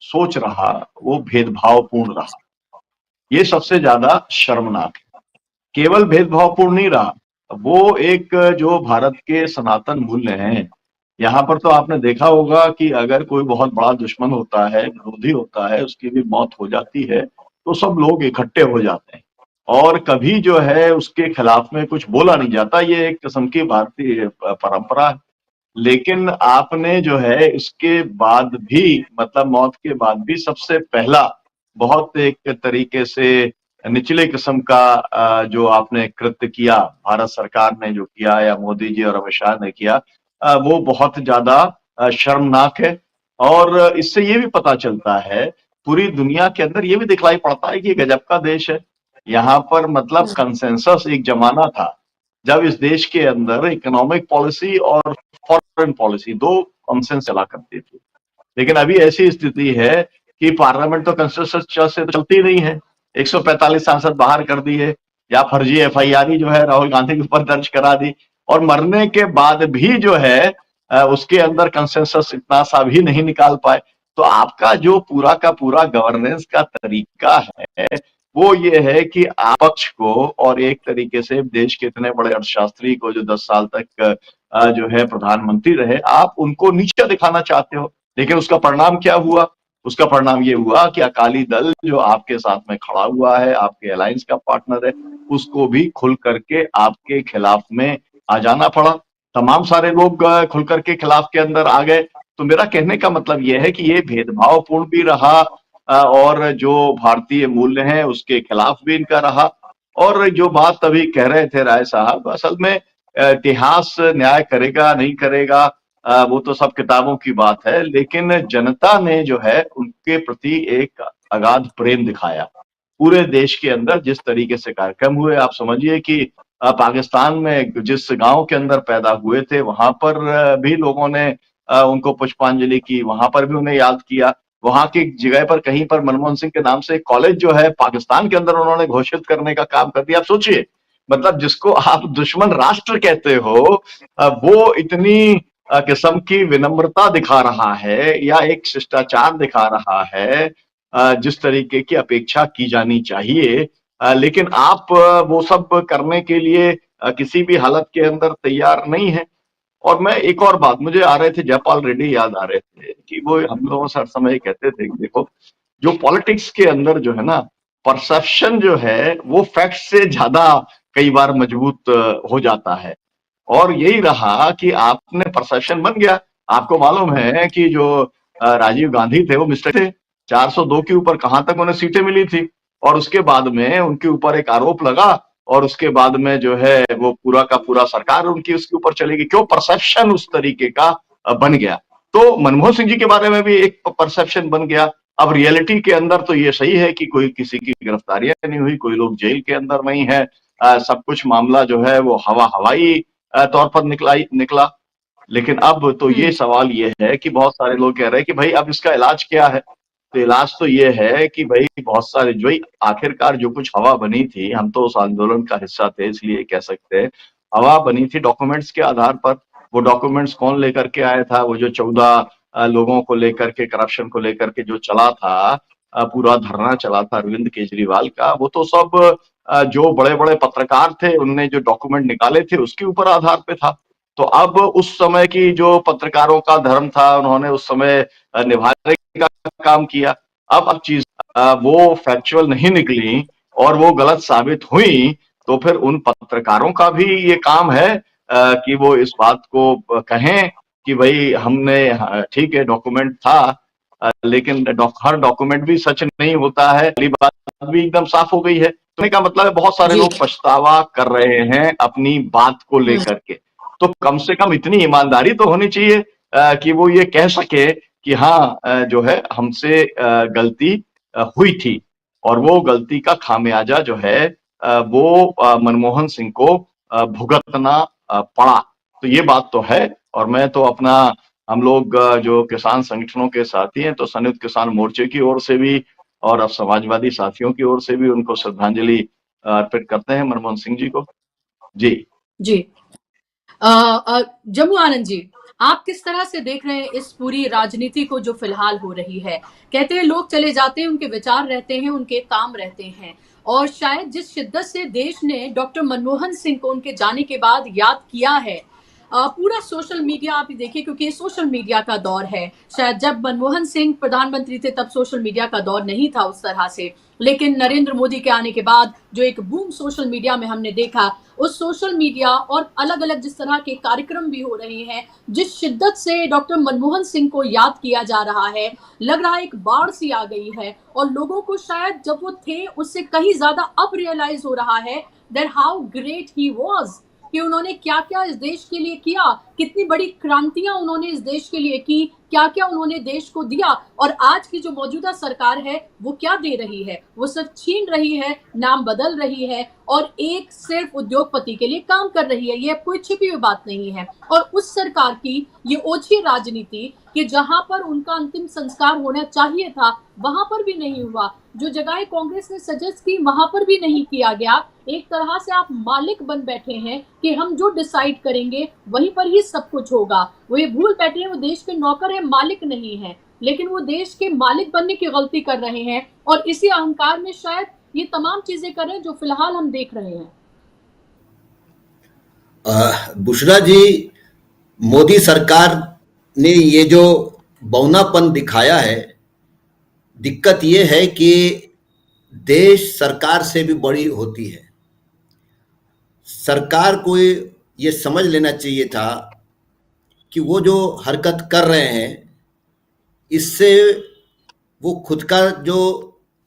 सोच रहा वो भेदभावपूर्ण रहा। ये सबसे ज्यादा शर्मनाक है। केवल भेदभावपूर्ण नहीं रहा, वो एक जो भारत के सनातन मूल्य हैं, यहाँ पर तो आपने देखा होगा कि अगर कोई बहुत बड़ा दुश्मन होता है, विरोधी होता है, उसकी भी मौत हो जाती है तो सब लोग इकट्ठे हो जाते हैं और कभी जो है उसके खिलाफ में कुछ बोला नहीं जाता। ये एक किस्म की भारतीय परंपरा है। लेकिन आपने जो है इसके बाद भी, मतलब मौत के बाद भी, सबसे पहला बहुत एक तरीके से निचले किस्म का जो आपने कृत्य किया, भारत सरकार ने जो किया या मोदी जी और अमित शाह ने किया, वो बहुत ज्यादा शर्मनाक है। और इससे ये भी पता चलता है, पूरी दुनिया के अंदर ये भी दिखलाई पड़ता है कि गजब का देश है। यहाँ पर मतलब कंसेंसस एक जमाना था जब इस देश के अंदर इकोनॉमिक पॉलिसी और फॉरेन पॉलिसी दो कंसेंसस चला करती थी। लेकिन अभी ऐसी स्थिति है कि पार्लियामेंट तो कंसेंसस से तो चलती नहीं है। 145 सांसद बाहर कर दिए, या फर्जी एफआईआर जो है राहुल गांधी के ऊपर दर्ज करा दी, और मरने के बाद भी जो है उसके अंदर कंसेंसस इतना सा भी नहीं निकाल पाए। तो आपका जो पूरा का पूरा गवर्नेंस का तरीका है वो ये है कि आपक्ष को, और एक तरीके से देश के इतने बड़े अर्थशास्त्री को जो 10 साल तक जो है प्रधानमंत्री रहे, आप उनको नीचा दिखाना चाहते हो। लेकिन उसका परिणाम क्या हुआ? उसका परिणाम ये हुआ कि अकाली दल जो आपके साथ में खड़ा हुआ है, आपके अलायंस का पार्टनर है, उसको भी खुल करके आपके खिलाफ में आ जाना पड़ा। तमाम सारे लोग खुल करके खिलाफ के अंदर आ गए। तो मेरा कहने का मतलब यह है कि ये भेदभावपूर्ण भी रहा और जो भारतीय मूल्य हैं उसके खिलाफ भी इनका रहा। और जो बात अभी कह रहे थे राय साहब, असल में इतिहास न्याय करेगा नहीं करेगा, वो तो सब किताबों की बात है। लेकिन जनता ने जो है उनके प्रति एक अगाध प्रेम दिखाया। पूरे देश के अंदर जिस तरीके से कार्यक्रम हुए, आप समझिए कि पाकिस्तान में जिस गांव के अंदर पैदा हुए थे वहां पर भी लोगों ने उनको पुष्पांजलि की, वहां पर भी उन्हें याद किया। वहां की जगह पर कहीं पर मनमोहन सिंह के नाम से कॉलेज जो है पाकिस्तान के अंदर उन्होंने घोषित करने का काम कर दिया। आप सोचिए, मतलब जिसको आप दुश्मन राष्ट्र कहते हो वो इतनी किस्म की विनम्रता दिखा रहा है या एक शिष्टाचार दिखा रहा है जिस तरीके की अपेक्षा की जानी चाहिए। लेकिन आप वो सब करने के लिए किसी भी हालत के अंदर तैयार नहीं है। और मैं एक और बात, मुझे आ रहे थे जयपाल रेड्डी याद आ रहे थे कि वो हम लोगों से हर समय कहते थे कि देखो, जो पॉलिटिक्स के अंदर जो है ना, परसेप्शन जो है वो फैक्ट से ज्यादा कई बार मजबूत हो जाता है। और यही रहा कि आपने परसेप्शन बन गया। आपको मालूम है कि जो राजीव गांधी थे वो मिस्टर थे। 402 के ऊपर कहां तक उन्हें सीटें मिली थी, और उसके बाद में उनके ऊपर एक आरोप लगा और उसके बाद में जो है वो पूरा का पूरा सरकार उनकी उसके ऊपर चलेगी। क्यों? परसेप्शन उस तरीके का बन गया। तो मनमोहन सिंह जी के बारे में भी एक परसेप्शन बन गया। अब रियलिटी के अंदर तो ये सही है कि कोई किसी की गिरफ्तारियां नहीं हुई, कोई लोग जेल के अंदर नहीं है, सब कुछ मामला जो है वो हवाई तौर पर निकला। लेकिन अब तो ये सवाल ये है कि बहुत सारे लोग कह रहे हैं कि भाई अब इसका इलाज क्या है? तो इलाज तो ये है कि भाई बहुत सारे जो आखिरकार जो कुछ हवा बनी थी, हम तो उस आंदोलन का हिस्सा थे इसलिए कह सकते हैं, हवा बनी थी डॉक्यूमेंट्स के आधार पर। वो डॉक्यूमेंट्स कौन लेकर के आया था? वो जो 14 लोगों को लेकर के, करप्शन को लेकर के जो चला था, पूरा धरना चला था अरविंद केजरीवाल का, वो तो सब जो बड़े बड़े पत्रकार थे उनने जो डॉक्यूमेंट निकाले थे उसके ऊपर आधार पे था। तो अब उस समय की जो पत्रकारों का धर्म था उन्होंने उस समय निभाने का काम किया। अब चीज वो फैक्चुअल नहीं निकली और वो गलत साबित हुई, तो फिर उन पत्रकारों का भी ये काम है कि वो इस बात को कहें कि भाई हमने, ठीक है डॉक्यूमेंट था लेकिन हर डॉक्यूमेंट भी सच नहीं होता है, पहली बात भी एकदम साफ हो गई है। कहने का मतलब है बहुत सारे जी। लोग पछतावा कर रहे हैं अपनी बात को लेकर के। तो कम से कम इतनी ईमानदारी तो होनी चाहिए कि वो ये कह सके कि हाँ जो है हमसे गलती हुई थी, और वो गलती का खामियाजा जो है वो मनमोहन सिंह को भुगतना पड़ा। तो ये बात तो है। और मैं तो अपना, हम लोग जो किसान संगठनों के साथी हैं, तो संयुक्त किसान मोर्चे की ओर से भी और अब समाजवादी साथियों की ओर से भी उनको श्रद्धांजलि अर्पित करते हैं मनमोहन सिंह जी को। जी जी। जम्मू आनंद जी, आप किस तरह से देख रहे हैं इस पूरी राजनीति को जो फिलहाल हो रही है? कहते हैं लोग चले जाते हैं, उनके विचार रहते हैं, उनके काम रहते हैं, और शायद जिस शिद्दत से देश ने डॉक्टर मनमोहन सिंह को उनके जाने के बाद याद किया है, पूरा सोशल मीडिया आप देखिए, क्योंकि ये सोशल मीडिया का दौर है। शायद जब मनमोहन सिंह प्रधानमंत्री थे तब सोशल मीडिया का दौर नहीं था उस तरह से, लेकिन नरेंद्र मोदी के आने के बाद जो एक बूम सोशल मीडिया में हमने देखा, उस सोशल मीडिया और अलग अलग जिस तरह के कार्यक्रम भी हो रहे हैं, जिस शिद्दत से डॉक्टर मनमोहन सिंह को याद किया जा रहा है, लग रहा है एक बाढ़ सी आ गई है, और लोगों को शायद जब वो थे उससे कहीं ज्यादा अब रियलाइज हो रहा है that how great he was, कि उन्होंने क्या क्या इस देश के लिए किया, कितनी बड़ी क्रांतियां उन्होंने इस देश के लिए की, क्या क्या उन्होंने देश को दिया। और आज की जो मौजूदा सरकार है वो क्या दे रही है? वो सिर्फ छीन रही है, नाम बदल रही है, और एक सिर्फ उद्योगपति के लिए काम कर रही है। ये कोई छिपी हुई बात नहीं है। और उस सरकार की ये ओछी राजनीति कि जहां पर उनका अंतिम संस्कार होना चाहिए था वहां पर भी नहीं हुआ, जो जगह कांग्रेस ने सजेस्ट की वहां पर भी नहीं किया गया। एक तरह से आप मालिक बन बैठे हैं कि हम जो डिसाइड करेंगे वहीं पर ही सब कुछ होगा। वो ये भूल बैठे हैं वो देश के नौकर है, मालिक नहीं है, लेकिन वो देश के मालिक बनने की गलती कर रहे हैं, और इसी अहंकार में शायद ये तमाम चीजें कर रहे हैं जो फिलहाल हम देख रहे हैं। बुशरा जी, मोदी सरकार ने ये जो बौनापन दिखाया है, दिक्कत ये है कि देश सरकार से भी बड़ी होती है। सरकार को ये समझ लेना चाहिए था कि वो जो हरकत कर रहे हैं इससे वो खुद का जो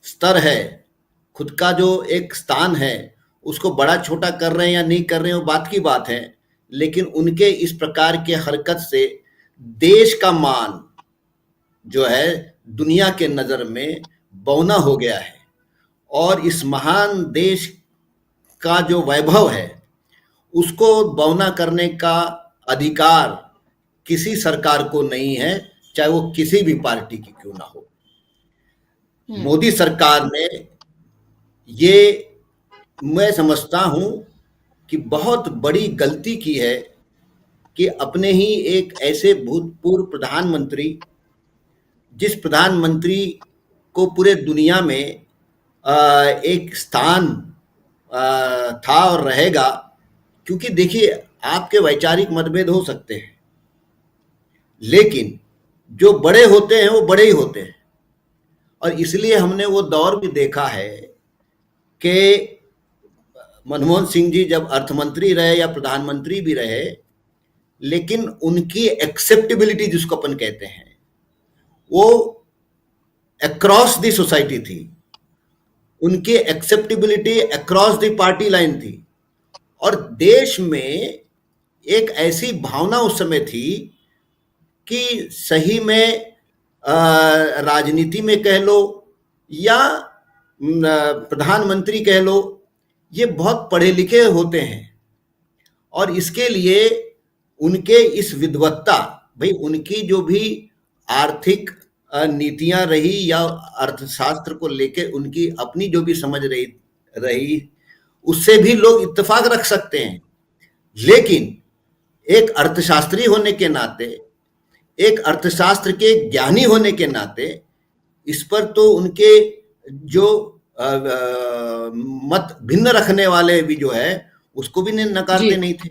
स्तर है, खुद का जो एक स्थान है, उसको बड़ा छोटा कर रहे हैं या नहीं कर रहे हैं वो बात की बात है, लेकिन उनके इस प्रकार के हरकत से देश का मान जो है दुनिया के नज़र में बौना हो गया है, और इस महान देश का जो वैभव है उसको बौना करने का अधिकार किसी सरकार को नहीं है, चाहे वो किसी भी पार्टी की क्यों ना हो। मोदी सरकार ने ये, मैं समझता हूं कि बहुत बड़ी गलती की है कि अपने ही एक ऐसे भूतपूर्व प्रधानमंत्री, जिस प्रधानमंत्री को पूरे दुनिया में एक स्थान था और रहेगा, क्योंकि देखिए आपके वैचारिक मतभेद हो सकते हैं, लेकिन जो बड़े होते हैं वो बड़े ही होते हैं। और इसलिए हमने वो दौर भी देखा है कि मनमोहन सिंह जी जब अर्थमंत्री रहे या प्रधानमंत्री भी रहे, लेकिन उनकी एक्सेप्टेबिलिटी जिसको अपन कहते हैं वो अक्रॉस द सोसाइटी थी, उनकी acceptability across the party line थी, और देश में एक ऐसी भावना उस समय थी कि सही में राजनीति में कह लो या प्रधानमंत्री कह लो, ये बहुत पढ़े लिखे होते हैं, और इसके लिए उनके इस विद्वत्ता, भाई उनकी जो भी आर्थिक नीतियां रही या अर्थशास्त्र को लेके उनकी अपनी जो भी समझ रही उससे भी लोग इत्तेफाक रख सकते हैं, लेकिन एक अर्थशास्त्री होने के नाते, एक अर्थशास्त्र के ज्ञानी होने के नाते इस पर तो उनके जो मत भिन्न रखने वाले भी जो है उसको भी नकारते नहीं थे।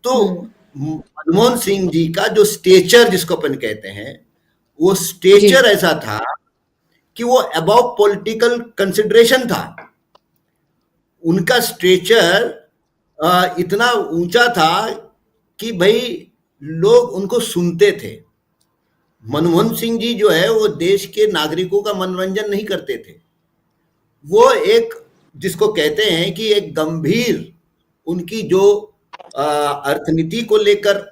तो मनमोहन सिंह जी का जो स्टेचर जिसको अपन कहते हैं, वो स्टेचर ऐसा था कि वो अबव पॉलिटिकल कंसिडरेशन था। उनका स्टेचर इतना ऊंचा था कि भाई लोग उनको सुनते थे। मनमोहन सिंह जी जो है वो देश के नागरिकों का मनोरंजन नहीं करते थे। वो एक जिसको कहते हैं कि एक गंभीर उनकी जो अर्थनीति को लेकर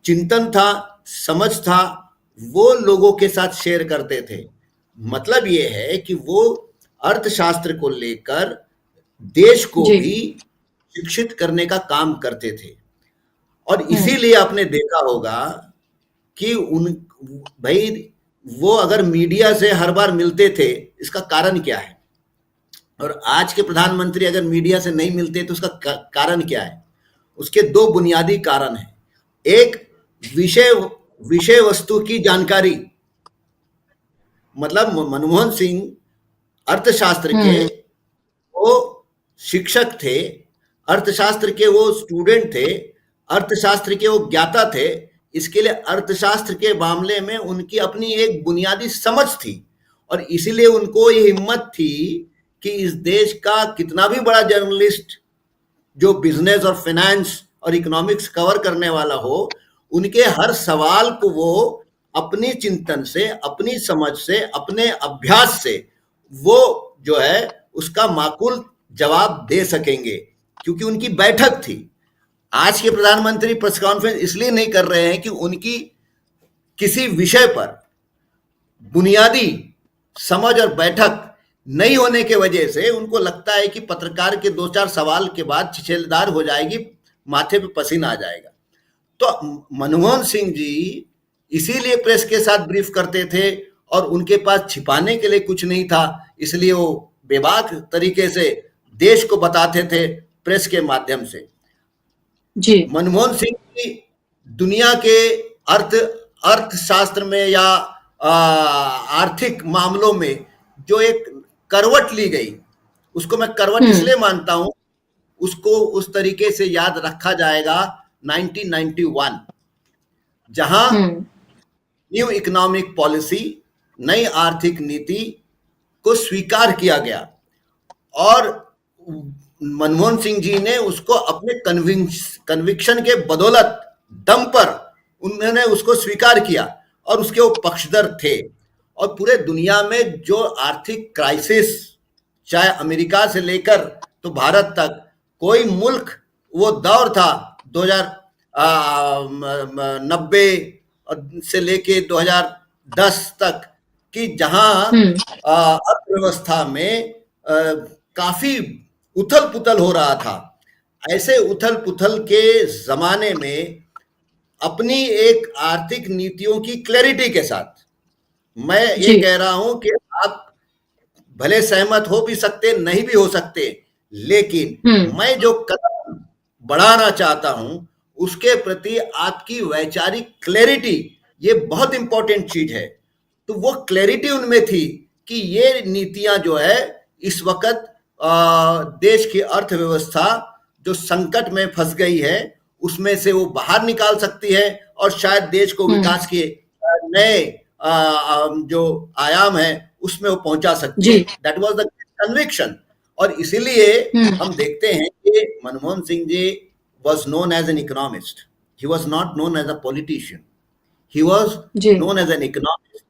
चिंतन था, समझ था, वो लोगों के साथ शेयर करते थे। मतलब ये है कि वो अर्थशास्त्र को लेकर देश को जी। भी शिक्षित करने का काम करते थे। और इसीलिए आपने देखा होगा कि भाई वो अगर मीडिया से हर बार मिलते थे, इसका कारण क्या है? और आज के प्रधानमंत्री अगर मीडिया से नहीं मिलते तो उसका कारण क्या है? उसके दो बुनियादी कारण हैं। एक, विषय वस्तु की जानकारी, मतलब मनमोहन सिंह अर्थशास्त्र के वो शिक्षक थे, अर्थशास्त्र के वो स्टूडेंट थे, अर्थशास्त्र के वो ज्ञाता थे। इसके लिए अर्थशास्त्र के मामले में उनकी अपनी एक बुनियादी समझ थी और इसीलिए उनको ये हिम्मत थी कि इस देश का कितना भी बड़ा जर्नलिस्ट जो बिजनेस और फाइनेंस और इकोनॉमिक्स कवर करने वाला हो, उनके हर सवाल को वो अपनी चिंतन से, अपनी समझ से, अपने अभ्यास से वो जो है उसका माकूल जवाब दे सकेंगे, क्योंकि उनकी बैठक थी। आज के प्रधानमंत्री प्रेस कॉन्फ्रेंस इसलिए नहीं कर रहे हैं कि उनकी किसी विषय पर बुनियादी समझ और बैठक नहीं होने के वजह से उनको लगता है कि पत्रकार के 2-4 सवाल के बाद छिछेलदार हो जाएगी, माथे पे पसीना आ जाएगा। तो मनमोहन सिंह जी इसीलिए प्रेस के साथ ब्रीफ करते थे और उनके पास छिपाने के लिए कुछ नहीं था, इसलिए वो बेबाक तरीके से देश को बताते थे प्रेस के माध्यम से। जी। मनमोहन सिंह की दुनिया के अर्थशास्त्र में या आर्थिक मामलों में जो एक करवट ली गई, उसको मैं करवट इसलिए मानता हूं, उसको उस तरीके से याद रखा जाएगा 1991, जहां न्यू इकोनॉमिक पॉलिसी, नई आर्थिक नीति को स्वीकार किया गया और मनमोहन सिंह जी ने उसको अपने कन्विक्शन के बदौलत, दम पर उन्होंने उसको स्वीकार किया और उसके वो पक्षधर थे। और पूरे दुनिया में जो आर्थिक क्राइसिस, चाहे अमेरिका से लेकर तो भारत तक, कोई मुल्क, वो दौर था 2090 से लेके 2010 तक कि जहां अर्थव्यवस्था में काफी उथल पुथल हो रहा था। ऐसे उथल पुथल के जमाने में अपनी एक आर्थिक नीतियों की क्लैरिटी के साथ, मैं ये कह रहा हूं कि आप भले सहमत हो भी सकते, नहीं भी हो सकते, लेकिन मैं जो कदम बढ़ाना चाहता हूं उसके प्रति आपकी वैचारिक क्लैरिटी, ये बहुत इंपॉर्टेंट चीज है। तो वो क्लैरिटी उनमें थी कि ये नीतियां जो है इस वक्त देश की अर्थव्यवस्था जो संकट में फंस गई है उसमें से वो बाहर निकाल सकती है और शायद देश को विकास के नए जो आयाम है उसमें वो पहुंचा सकती है। That was the conviction. और इसीलिए हम देखते हैं कि Manmohan Singh ji was known as an economist. He was not known as a politician. He was known as an economist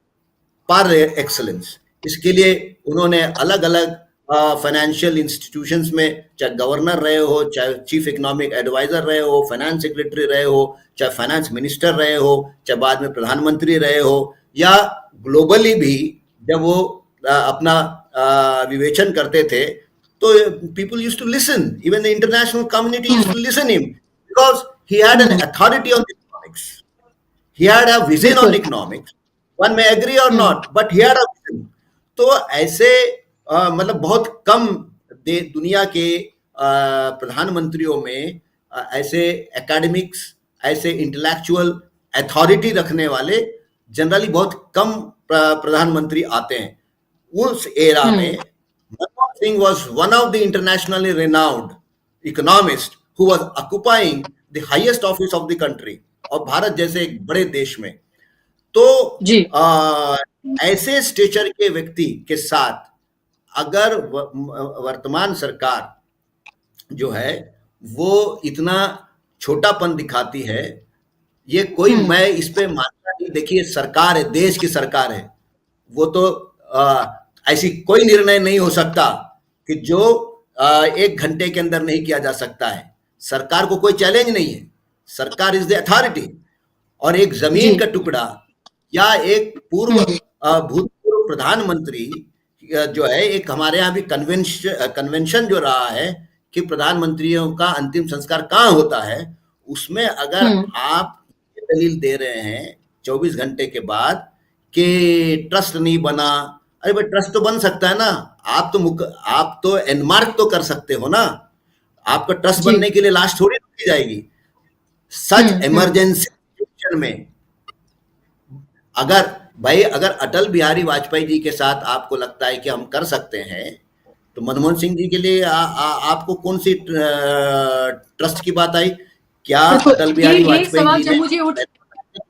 par excellence. इसके लिए उन्होंने अलग अलग फाइनेंशियल इंस्टीट्यूशंस में, चाहे गवर्नर रहे हो, चाहे चीफ इकोनॉमिक एडवाइजर रहे हो, फाइनेंस सेक्रेटरी रहे हो, चाहे फाइनेंस मिनिस्टर रहे हो, चाहे बाद में प्रधानमंत्री रहे हो, या ग्लोबली भी जब वो अपना विवेचन करते थे तो people used to listen. Even the international community used to listen him because he had an authority on economics. He had a vision on economics. One may agree or not, but he had a vision. तो ऐसे मतलब बहुत कम दुनिया के प्रधानमंत्रियों में ऐसे academics, ऐसे इंटेलेक्चुअल अथॉरिटी रखने वाले जनरली बहुत कम प्रधानमंत्री आते हैं। उस एरा में Manmohan Singh was one of the internationally renowned economists who was occupying the highest office of the country, और भारत जैसे एक बड़े देश में। तो ऐसे स्टेचर के व्यक्ति के साथ अगर वर्तमान सरकार जो है वो इतना छोटापन दिखाती है ये कोई मैं इस पे मानता नहीं। देखिए सरकार है, देश की सरकार है, वो तो ऐसी कोई निर्णय नहीं हो सकता कि जो 1 घंटे के अंदर नहीं किया जा सकता है। सरकार को कोई चैलेंज नहीं है, सरकार इज द अथॉरिटी। और एक जमीन जी। का टुकड़ा या एक पूर्व हम्म। भूतपूर्व प्रधानमंत्री जो है, एक हमारे यहाँ भी कन्वेंशन जो रहा है कि प्रधानमंत्रियों का अंतिम संस्कार कहाँ होता है, उसमें अगर हम्म। आप ये दलील दे रहे हैं 24 घंटे के बाद कि ट्रस्ट नहीं बना, अरे भाई ट्रस्ट तो बन सकता है ना। आप तो एनमार्क तो कर सकते हो ना। आपका ट्रस्ट जी। बनने के लिए लाश थोड़ी रोकी जाएगी। सच इमरजेंसी सिचुएशन में अगर भाई अगर अटल बिहारी वाजपेयी जी के साथ आपको लगता है कि हम कर सकते हैं, तो मनमोहन सिंह जी के लिए आपको कौन सी ट्रस्ट की बात आई? क्या बिल्कुल, अटल ये बिहारी ये वाजपेयी सवाल जी जब ने मुझे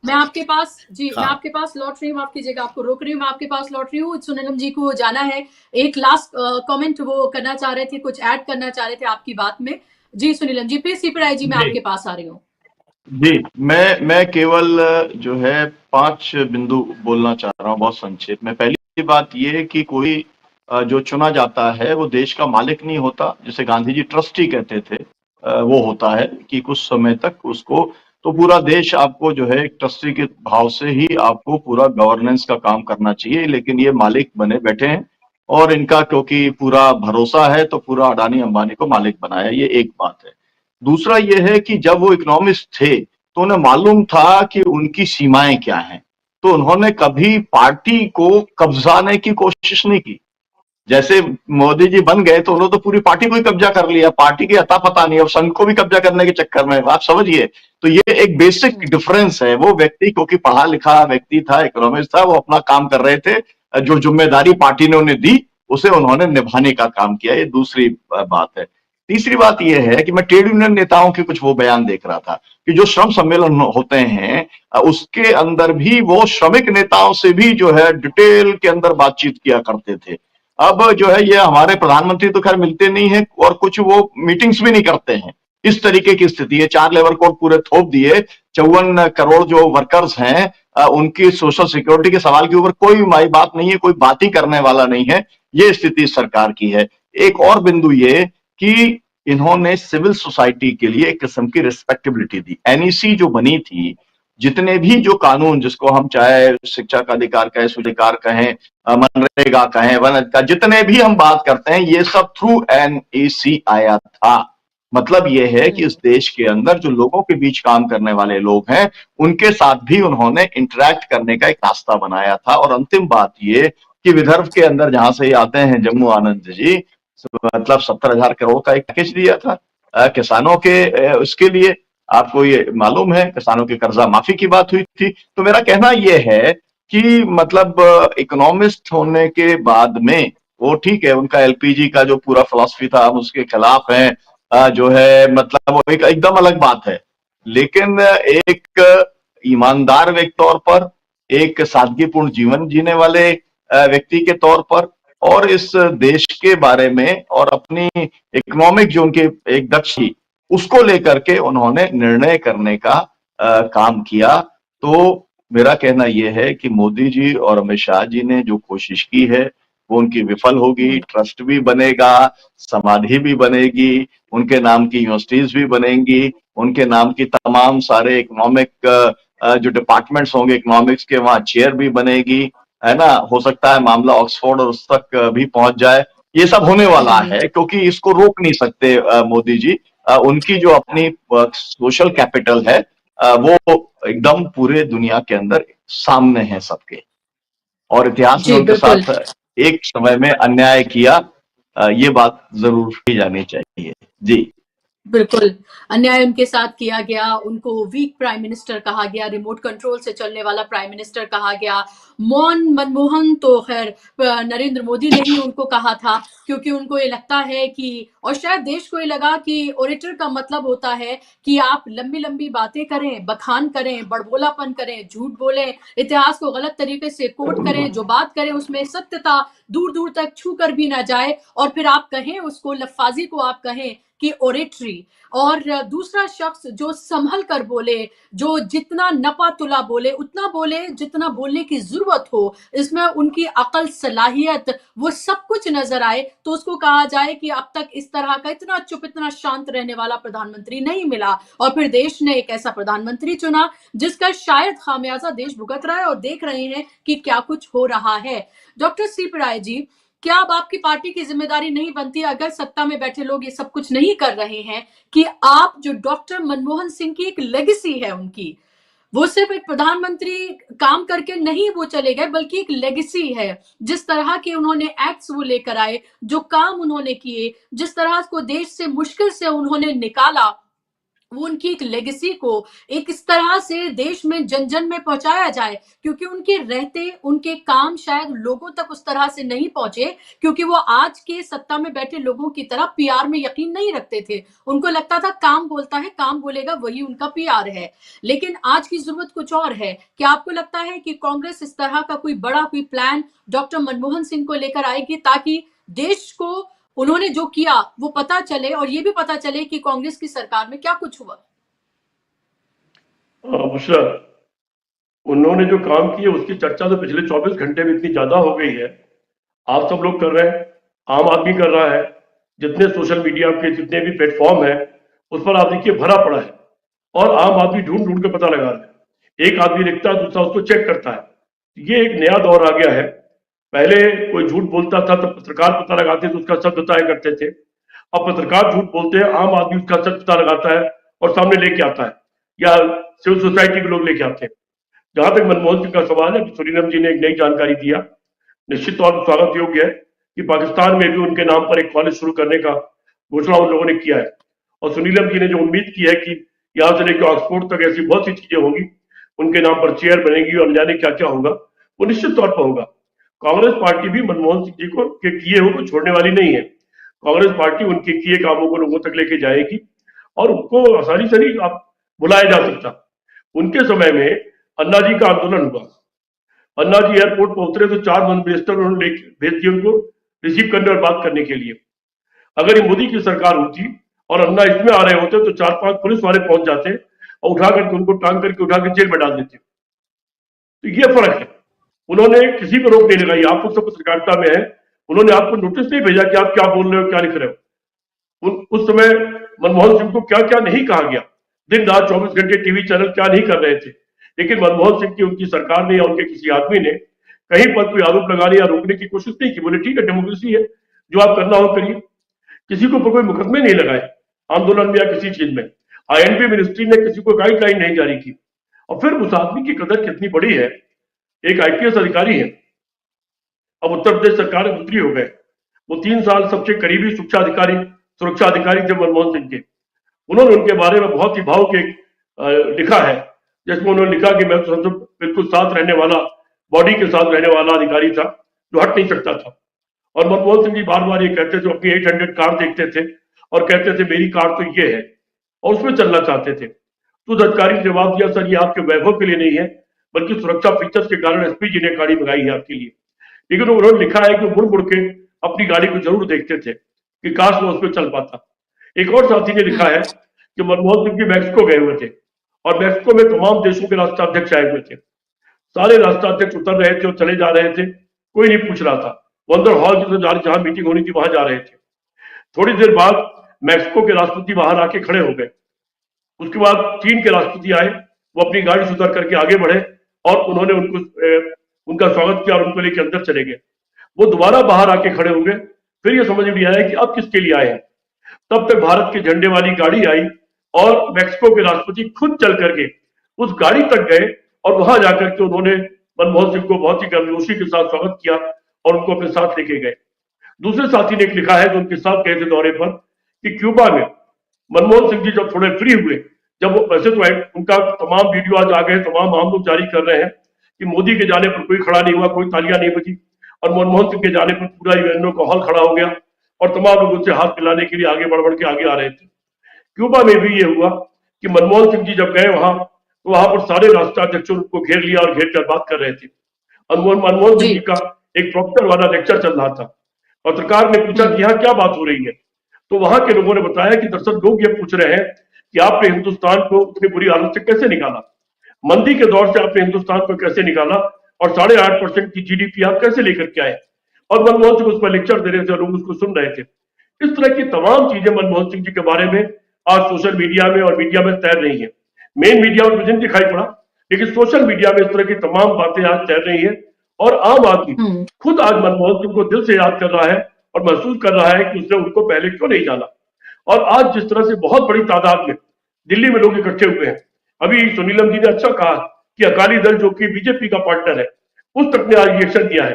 मैं आपके पास जी, मैं हाँ आपके पास लौट रही हूँ, माफ कीजिएगा, आपको रोक रही हूँ, मैं आपके पास लौट रही हूँ। सुनीलम जी को जाना है, एक लास्ट कमेंट वो करना चाह रहे थे, कुछ ऐड करना चाह रहे थे आपकी बात में। जी सुनीलम जी, फिर सीपराय जी, मैं जी आपके पास आ रही हूँ। जी, मैं केवल जो है 5 बिंदु बोलना चाह रहा हूँ बहुत संक्षेप में। पहली बात ये है कि कोई जो चुना जाता है वो देश का मालिक नहीं होता, जिसे गांधी जी ट्रस्टी कहते थे। वो होता है कि कुछ समय तक उसको, तो पूरा देश आपको जो है एक ट्रस्टी के भाव से ही आपको पूरा गवर्नेंस का काम करना चाहिए, लेकिन ये मालिक बने बैठे हैं और इनका क्योंकि पूरा भरोसा है तो पूरा अडानी अंबानी को मालिक बनाया, ये एक बात है। दूसरा ये है कि जब वो इकोनॉमिस्ट थे तो उन्हें मालूम था कि उनकी सीमाएं क्या हैं, तो उन्होंने कभी पार्टी को कब्जाने की कोशिश नहीं की। जैसे मोदी जी बन गए तो उन्होंने तो पूरी पार्टी को ही कब्जा कर लिया, पार्टी के अता पता नहीं, अब संघ को भी कब्जा करने के चक्कर में, आप समझिए। तो ये एक बेसिक डिफरेंस है। वो व्यक्ति क्योंकि पढ़ा लिखा व्यक्ति था, इकोनॉमिस्ट था, वो अपना काम कर रहे थे, जो जिम्मेदारी पार्टी ने उन्हें दी उसे उन्होंने निभाने का काम किया। ये दूसरी बात है। तीसरी बात यह है कि मैं ट्रेड यूनियन नेताओं के कुछ वो बयान देख रहा था कि जो श्रम सम्मेलन होते हैं उसके अंदर भी वो श्रमिक नेताओं से भी जो है डिटेल के अंदर बातचीत किया करते थे। अब जो है ये हमारे प्रधानमंत्री तो खैर मिलते नहीं है और कुछ वो मीटिंग्स भी नहीं करते हैं। इस तरीके की स्थिति है। 4 लेबर कोड पूरे थोप दिए, 54 करोड़ जो वर्कर्स हैं उनकी सोशल सिक्योरिटी के सवाल के ऊपर कोई माई बात नहीं है, कोई बात ही करने वाला नहीं है। ये स्थिति सरकार की है। एक और बिंदु ये कि इन्होंने सिविल सोसाइटी के लिए एक किस्म की रिस्पेक्टेबिलिटी दी। एनईसी जो बनी थी, जितने भी जो कानून, जिसको हम चाहे शिक्षा का अधिकार कहें, सुधिकार कहें, मनरेगा कहें, वन अधिकार, जितने भी हम बात करते हैं, ये सब थ्रू एनईसी आया था। मतलब ये है कि इस देश के अंदर जो लोगों के बीच काम करने वाले लोग हैं, उनके साथ भी उन्होंने इंटरैक्ट करने का एक रास्ता बनाया था। और अंतिम बात ये कि विदर्भ के अंदर जहां से आते हैं जम्मू आनंद जी, मतलब 70,000 करोड़ का एक पैकेज दिया था किसानों के उसके लिए। आपको ये मालूम है, किसानों की कर्जा माफी की बात हुई थी। तो मेरा कहना यह है कि मतलब इकोनॉमिस्ट होने के बाद में वो ठीक है, उनका एलपीजी का जो पूरा फिलॉसफी था हम उसके खिलाफ हैं, जो है मतलब वो एक एकदम अलग बात है। लेकिन एक ईमानदार व्यक्ति तौर पर, एक सादगीपूर्ण जीवन जीने वाले व्यक्ति के तौर पर, और इस देश के बारे में और अपनी इकोनॉमिक जो उनके एक दक्ष थी उसको लेकर के उन्होंने निर्णय करने का काम किया। तो मेरा कहना यह है कि मोदी जी और अमित शाह जी ने जो कोशिश की है वो उनकी विफल होगी। ट्रस्ट भी बनेगा, समाधि भी बनेगी, उनके नाम की यूनिवर्सिटीज भी बनेंगी, उनके नाम की तमाम सारे इकोनॉमिक जो डिपार्टमेंट्स होंगे इकोनॉमिक्स के, वहां चेयर भी बनेगी, है ना। हो सकता है मामला ऑक्सफोर्ड और उस तक भी पहुंच जाए। ये सब होने वाला है क्योंकि इसको रोक नहीं सकते मोदी जी। उनकी जो अपनी सोशल कैपिटल है वो एकदम पूरे दुनिया के अंदर सामने है सबके, और इतिहास ने जी उनके बिल्कुल। साथ एक समय में अन्याय किया। ये बात जरूर की जानी चाहिए। जी बिल्कुल, अन्याय उनके साथ किया गया, उनको वीक प्राइम मिनिस्टर कहा गया, रिमोट कंट्रोल से चलने वाला प्राइम मिनिस्टर कहा गया। मनमोहन तो खैर नरेंद्र मोदी ने ही उनको कहा था, क्योंकि उनको ये लगता है कि, और शायद देश को ये लगा कि ओरेटर का मतलब होता है कि आप लंबी-लंबी बातें करें, बखान करें, बड़बोलापन करें, झूठ बोलें, इतिहास को गलत तरीके से कोट करें, जो बात करें उसमें सत्यता दूर-दूर तक छू कर भी ना जाए, और फिर आप कहें उसको, लफ़्फ़ाज़ी को आप कहें की ओरेटरी, और दूसरा शख्स जो संभल कर बोले, जो जितना नपा तुला बोले, उतना बोले जितना बोलने की जरूरत हो, इसमें उनकी अकल, सलाहियत, वो सब कुछ नजर आए, तो उसको कहा जाए कि अब तक इस तरह का इतना चुप, इतना शांत रहने वाला प्रधानमंत्री नहीं मिला। और फिर देश ने एक ऐसा प्रधानमंत्री चुना जिसका शायद खामियाजा देश भुगत रहा है, और देख रहे हैं कि क्या कुछ हो रहा है। Doctor CP. राय जी, क्या अब आपकी पार्टी की जिम्मेदारी नहीं बनती, अगर सत्ता में बैठे लोग ये सब कुछ नहीं कर रहे हैं, कि आप जो डॉक्टर मनमोहन सिंह की एक लेगेसी है उनकी, वो सिर्फ एक प्रधानमंत्री काम करके नहीं वो चले गए, बल्कि एक लेगेसी है। जिस तरह के उन्होंने एक्ट्स वो लेकर आए, जो काम उन्होंने किए, जिस तरह को देश से मुश्किल से उन्होंने निकाला, वो उनकी एक लेगेसी को एक इस तरह से देश में जन जन में पहुंचाया जाए, क्योंकि उनके रहते उनके काम शायद लोगों तक उस तरह से नहीं पहुंचे, क्योंकि वो आज के सत्ता में बैठे लोगों की तरह पीआर में यकीन नहीं रखते थे। उनको लगता था काम बोलता है, काम बोलेगा, वही उनका पीआर है। लेकिन आज की जरूरत कुछ और है। क्या आपको लगता है कि कांग्रेस इस तरह का कोई बड़ा कोई प्लान डॉक्टर मनमोहन सिंह को लेकर आएगी, ताकि देश को उन्होंने जो किया वो पता चले, और ये भी पता चले कि कांग्रेस की सरकार में क्या कुछ हुआ? बुशरा, उन्होंने जो काम किया उसकी चर्चा तो पिछले 24 घंटे में इतनी ज्यादा हो गई है, आप सब लोग कर रहे हैं, आम आदमी कर रहा है, जितने सोशल मीडिया के जितने भी प्लेटफॉर्म है उस पर आप देखिए भरा पड़ा है, और आम आदमी ढूंढ ढूंढ के पता लगा रहा है। एक आदमी लिखता है, दूसरा उसको चेक करता है। ये एक नया दौर आ गया है। पहले कोई झूठ बोलता था तो पत्रकार पता लगाते थे, उसका सच बताया करते थे। अब पत्रकार झूठ बोलते हैं, आम आदमी उसका सच पता लगाता है और सामने लेके आता है, या सिविल सोसाइटी के लोग लेके आते हैं। जहां तक मनमोहन सिंह का सवाल है, सुरीनम जी ने एक नई जानकारी दिया, निश्चित तौर पर स्वागत योग्य है कि पाकिस्तान में भी उनके नाम पर एक कॉलेज शुरू करने का घोषणा उन लोगों ने किया है। और सुनीलम जी ने जो उम्मीद की है कि यहां से लेकर ऑक्सफोर्ड तक ऐसी बहुत सी चीजें होंगी, उनके नाम पर चेयर बनेगी और जाने क्या क्या होगा, वो निश्चित तौर पर होगा। कांग्रेस पार्टी भी मनमोहन सिंह जी को के किए हुए को छोड़ने वाली नहीं है। कांग्रेस पार्टी उनके किए कामों को लोगों तक लेके जाएगी, और उनको आसानी से नहीं आप बुलाया जा सकता। उनके समय में अन्ना जी का आंदोलन हुआ, अन्ना जी एयरपोर्ट पर उतरे तो 4 मिनिस्टर उन्होंने भेज दिए उनको रिसीव करने और बात करने के लिए। अगर ये मोदी की सरकार होती और अन्ना इसमें आ रहे होते तो 4-5 पुलिस वाले पहुंच जाते और उठा करके उनको टांग करके उठा के जेल में डाल देते। तो ये फर्क है। उन्होंने किसी को रोक नहीं लगाई। आप लोग सब पत्रकारिता में है, उन्होंने आपको नोटिस नहीं भेजा कि आप क्या बोल रहे हो, क्या लिख रहे हो। उस समय मनमोहन सिंह को क्या क्या नहीं कहा गया, दिन रात 24 घंटे टीवी चैनल क्या नहीं कर रहे थे। लेकिन मनमोहन सिंह की उनकी सरकार ने या उनके किसी आदमी ने कहीं पर कोई आरोप लगाने या रोकने की कोशिश नहीं की। बोले ठीक है, डेमोक्रेसी है, जो आप करना हो करिए। किसी को कोई मुकदमे नहीं लगाए आंदोलन में या किसी चीज में। आईएनबी मिनिस्ट्री ने किसी को गाइडलाइन नहीं जारी की। और फिर उस आदमी की कदर कितनी बड़ी है, एक आईपीएस अधिकारी है, अब उत्तर प्रदेश सरकार में मंत्री हो गए। वो 3 साल सबसे करीबी सुरक्षा अधिकारी थे मनमोहन सिंह के। उन्होंने उनके बारे में बहुत ही भावुक एक लिखा है, जिसमें उन्होंने लिखा कि मैं तो सबसे बिल्कुल साथ रहने वाला, बॉडी के साथ रहने वाला अधिकारी था, जो हट नहीं सकता था। और मनमोहन सिंह जी बार बार ये कहते थे, अपनी 800 कार देखते थे और कहते थे मेरी कार तो ये है, और उसमें चलना चाहते थे। तो उस अधिकारी ने जवाब दिया, सर ये आपके वैभव के लिए नहीं है, बल्कि सुरक्षा फीचर्स के कारण एसपी जी ने गाड़ी मंगाई है आपके लिए। लेकिन उन्होंने लिखा है कि मुड़ मुड़ के अपनी गाड़ी को जरूर देखते थे कि काश वो उस पर चल पाता। एक और साथी ने लिखा है कि मनमोहन सिंह जी मैक्सिको गए हुए थे और मैक्सिको में तमाम देशों के राष्ट्राध्यक्ष आए हुए थे। सारे राष्ट्राध्यक्ष उतर रहे थे और चले जा रहे थे, कोई नहीं पूछ रहा था। वंडर हॉल जहां मीटिंग होनी थी वहां जा रहे थे। थोड़ी देर बाद मैक्सिको के राष्ट्रपति बाहर आके खड़े हो गए। उसके बाद चीन के राष्ट्रपति आए, वो अपनी गाड़ी से उतर करके आगे बढ़े और उन्होंने उनका स्वागत किया और उनको लेकर अंदर चले गए। वो दोबारा बाहर आके खड़े हो गए। फिर ये समझ में आया कि अब किसके लिए आए हैं। तब तक भारत के झंडे वाली गाड़ी आई और मैक्सिको के राष्ट्रपति खुद चल करके उस गाड़ी तक गए और वहां जाकर के उन्होंने मनमोहन सिंह को बहुत ही गर्मजोशी के साथ स्वागत किया और उनको अपने साथ लेके गए। दूसरे साथी ने लिखा है जो उनके साथ गए थे दौरे पर, कि क्यूबा में मनमोहन सिंह जी जब थोड़े फ्री हुए, जब वैसे तो उनका तमाम वीडियो आज आ गए, तमाम आम लोग जारी कर रहे हैं कि मोदी के जाने पर कोई खड़ा नहीं हुआ, कोई तालियां नहीं बजी, और मनमोहन सिंह के जाने पर पूरा यूएनओ का हॉल खड़ा हो गया और तमाम लोग उनसे हाथ मिलाने के लिए आगे बढ़ बढ़ के आगे आ रहे थे। क्यूबा में भी ये हुआ कि मनमोहन सिंह जी जब गए वहां, तो वहां पर सारे राष्ट्राध्यक्षों ने उनको घेर लिया और घेर कर बात कर रहे थे। और मनमोहन सिंह जी का एक प्रोफेसर वाला लेक्चर चल रहा था। पत्रकार ने पूछा कि यहाँ क्या बात हो रही है, तो वहां के लोगों ने बताया कि दरअसल लोग ये पूछ रहे हैं कि आपने हिंदुस्तान को उतनी बुरी हालत से कैसे निकाला, मंदी के दौर से आपने हिंदुस्तान को कैसे निकाला और 8.5% की जीडीपी आप कैसे लेकर के आए। और मनमोहन सिंह उस पर लेक्चर दे रहे थे और लोग उसको सुन रहे थे। इस तरह की तमाम चीजें मनमोहन सिंह जी के बारे में आज सोशल मीडिया में और मीडिया में तैर रही है। मेन मीडिया में मुझे नहीं दिखाई पड़ा, लेकिन सोशल मीडिया में इस तरह की तमाम बातें आज तैर रही है और आम आदमी खुद आज मनमोहन सिंह को दिल से याद कर रहा है और महसूस कर रहा है कि उसने उनको पहले क्यों नहीं जाना। और आज जिस तरह से बहुत बड़ी तादाद में दिल्ली में लोग इकट्ठे हुए हैं, अभी सुनीलम जी ने अच्छा कहा कि अकाली दल जो कि बीजेपी का पार्टनर है उस तक ने आज रिएक्शन दिया है।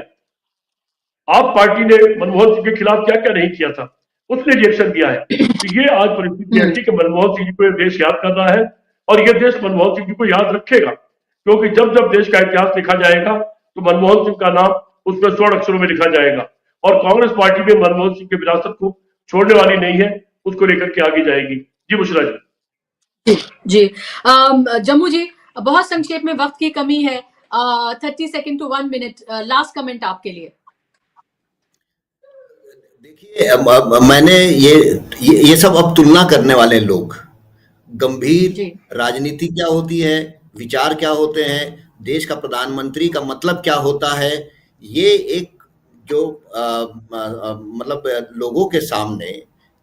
आप पार्टी ने मनमोहन सिंह के खिलाफ क्या क्या नहीं किया था, उसने रिएक्शन दिया है। तो ये आज परिस्थिति ऐसी कि मनमोहन सिंह जी को देश याद कर रहा है और ये देश मनमोहन सिंह जी को याद रखेगा, क्योंकि जब जब देश का इतिहास लिखा जाएगा तो मनमोहन सिंह का नाम उसमें स्वर्ण अक्षरों में लिखा जाएगा और कांग्रेस पार्टी में मनमोहन सिंह की विरासत को छोड़ने वाली नहीं है, उसको लेकर के आगे जाएगी। जी बुशरा जी। जी जम्मू जी, बहुत संक्षेप में, वक्त की कमी है, 30 second to 1 minute, last comment आपके लिए। देखिए, मैंने ये सब अब तुलना करने वाले लोग, गंभीर राजनीति क्या होती है, विचार क्या होते हैं, देश का प्रधानमंत्री का मतलब क्या होता है, ये एक जो मतलब लोगों के सामने,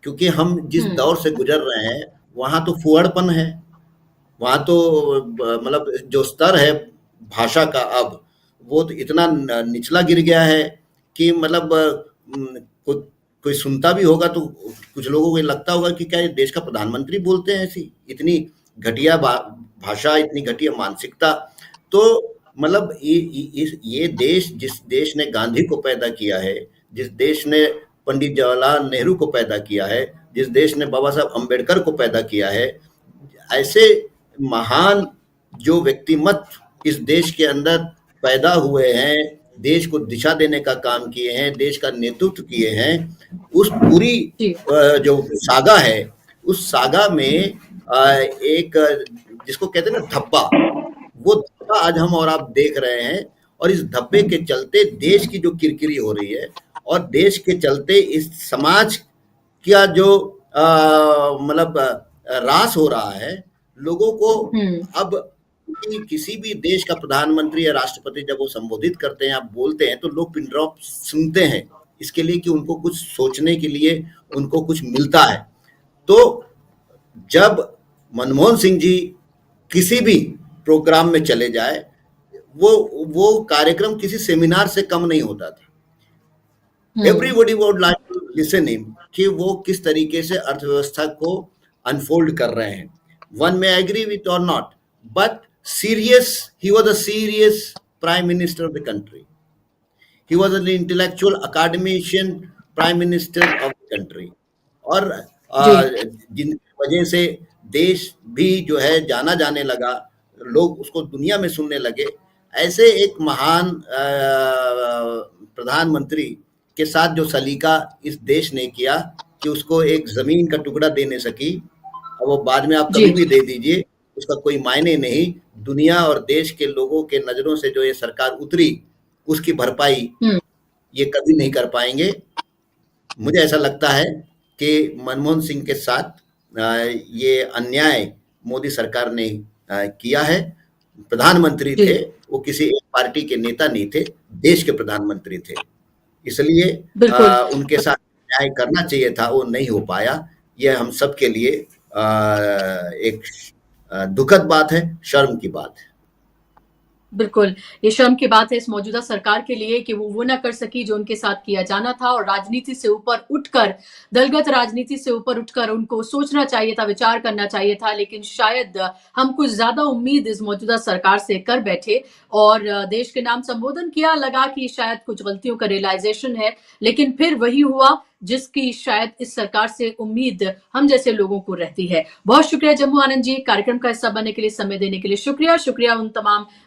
क्योंकि हम जिस दौर से गुजर रहे हैं वहाँ तो फुहड़पन है, वहाँ तो मतलब जो स्तर है भाषा का अब वो तो इतना निचला गिर गया है कि मतलब कोई सुनता भी होगा तो कुछ लोगों को लगता होगा कि क्या ये देश का प्रधानमंत्री बोलते हैं ऐसी, इतनी घटिया भाषा, इतनी घटिया मानसिकता। तो मतलब ये देश, जिस देश ने गांधी को पैदा किया है, जिस देश ने पंडित जवाहरलाल नेहरू को पैदा किया है, जिस देश ने बाबा साहब अम्बेडकर को पैदा किया है, ऐसे महान जो व्यक्तिमत्व इस देश के अंदर पैदा हुए हैं, देश को दिशा देने का काम किए हैं, देश का नेतृत्व किए हैं, उस पूरी जो सागा है, उस सागा में एक जिसको कहते हैं ना धब्बा, वो धब्बा आज हम और आप देख रहे हैं। और इस धब्बे के चलते देश की जो किरकिरी हो रही है और देश के चलते इस समाज का जो मतलब रास हो रहा है, लोगों को अब किसी भी देश का प्रधानमंत्री या राष्ट्रपति जब वो संबोधित करते हैं, आप बोलते हैं, तो लोग पिन ड्रॉप सुनते हैं इसके लिए कि उनको कुछ सोचने के लिए उनको कुछ मिलता है। तो जब मनमोहन सिंह जी किसी भी प्रोग्राम में चले जाए, वो कार्यक्रम किसी सेमिनार से कम नहीं होता था। Everybody would like to listen him कि वो किस तरीके से अर्थव्यवस्था को अनफोल्ड कर रहे हैं। वन मे एग्री विथ और not, but serious, he was a serious prime minister of the country. He was an intellectual academician prime minister of the country. और जिन वजह से देश भी जो है जाना जाने लगा, लोग उसको दुनिया में सुनने लगे, ऐसे एक महान प्रधानमंत्री के साथ जो सलीका इस देश ने किया कि उसको एक जमीन का टुकड़ा दे नहीं सकी, और वो बाद में आप कभी भी दे दीजिए, उसका कोई मायने नहीं। दुनिया और देश के लोगों के नजरों से जो ये सरकार उतरी, उसकी भरपाई ये कभी नहीं कर पाएंगे। मुझे ऐसा लगता है कि मनमोहन सिंह के साथ ये अन्याय मोदी सरकार ने किया है। प्रधानमंत्री थे, वो किसी एक पार्टी के नेता नहीं थे, देश के प्रधानमंत्री थे, इसलिए उनके साथ न्याय करना चाहिए था, वो नहीं हो पाया। यह हम सब के लिए एक दुखद बात है, शर्म की बात है। बिल्कुल, ये शर्म की बात है इस मौजूदा सरकार के लिए कि वो ना कर सकी जो उनके साथ किया जाना था, और राजनीति से ऊपर उठकर, दलगत राजनीति से ऊपर उठकर उनको सोचना चाहिए था, विचार करना चाहिए था। लेकिन शायद हम कुछ ज्यादा उम्मीद इस मौजूदा सरकार से कर बैठे और देश के नाम संबोधन किया, लगा कि शायद कुछ गलतियों का रियलाइजेशन है, लेकिन फिर वही हुआ जिसकी शायद इस सरकार से उम्मीद हम जैसे लोगों को रहती है। बहुत शुक्रिया जम्मू आनंद जी, कार्यक्रम का हिस्सा बनने के लिए, समय देने के लिए शुक्रिया। शुक्रिया उन तमाम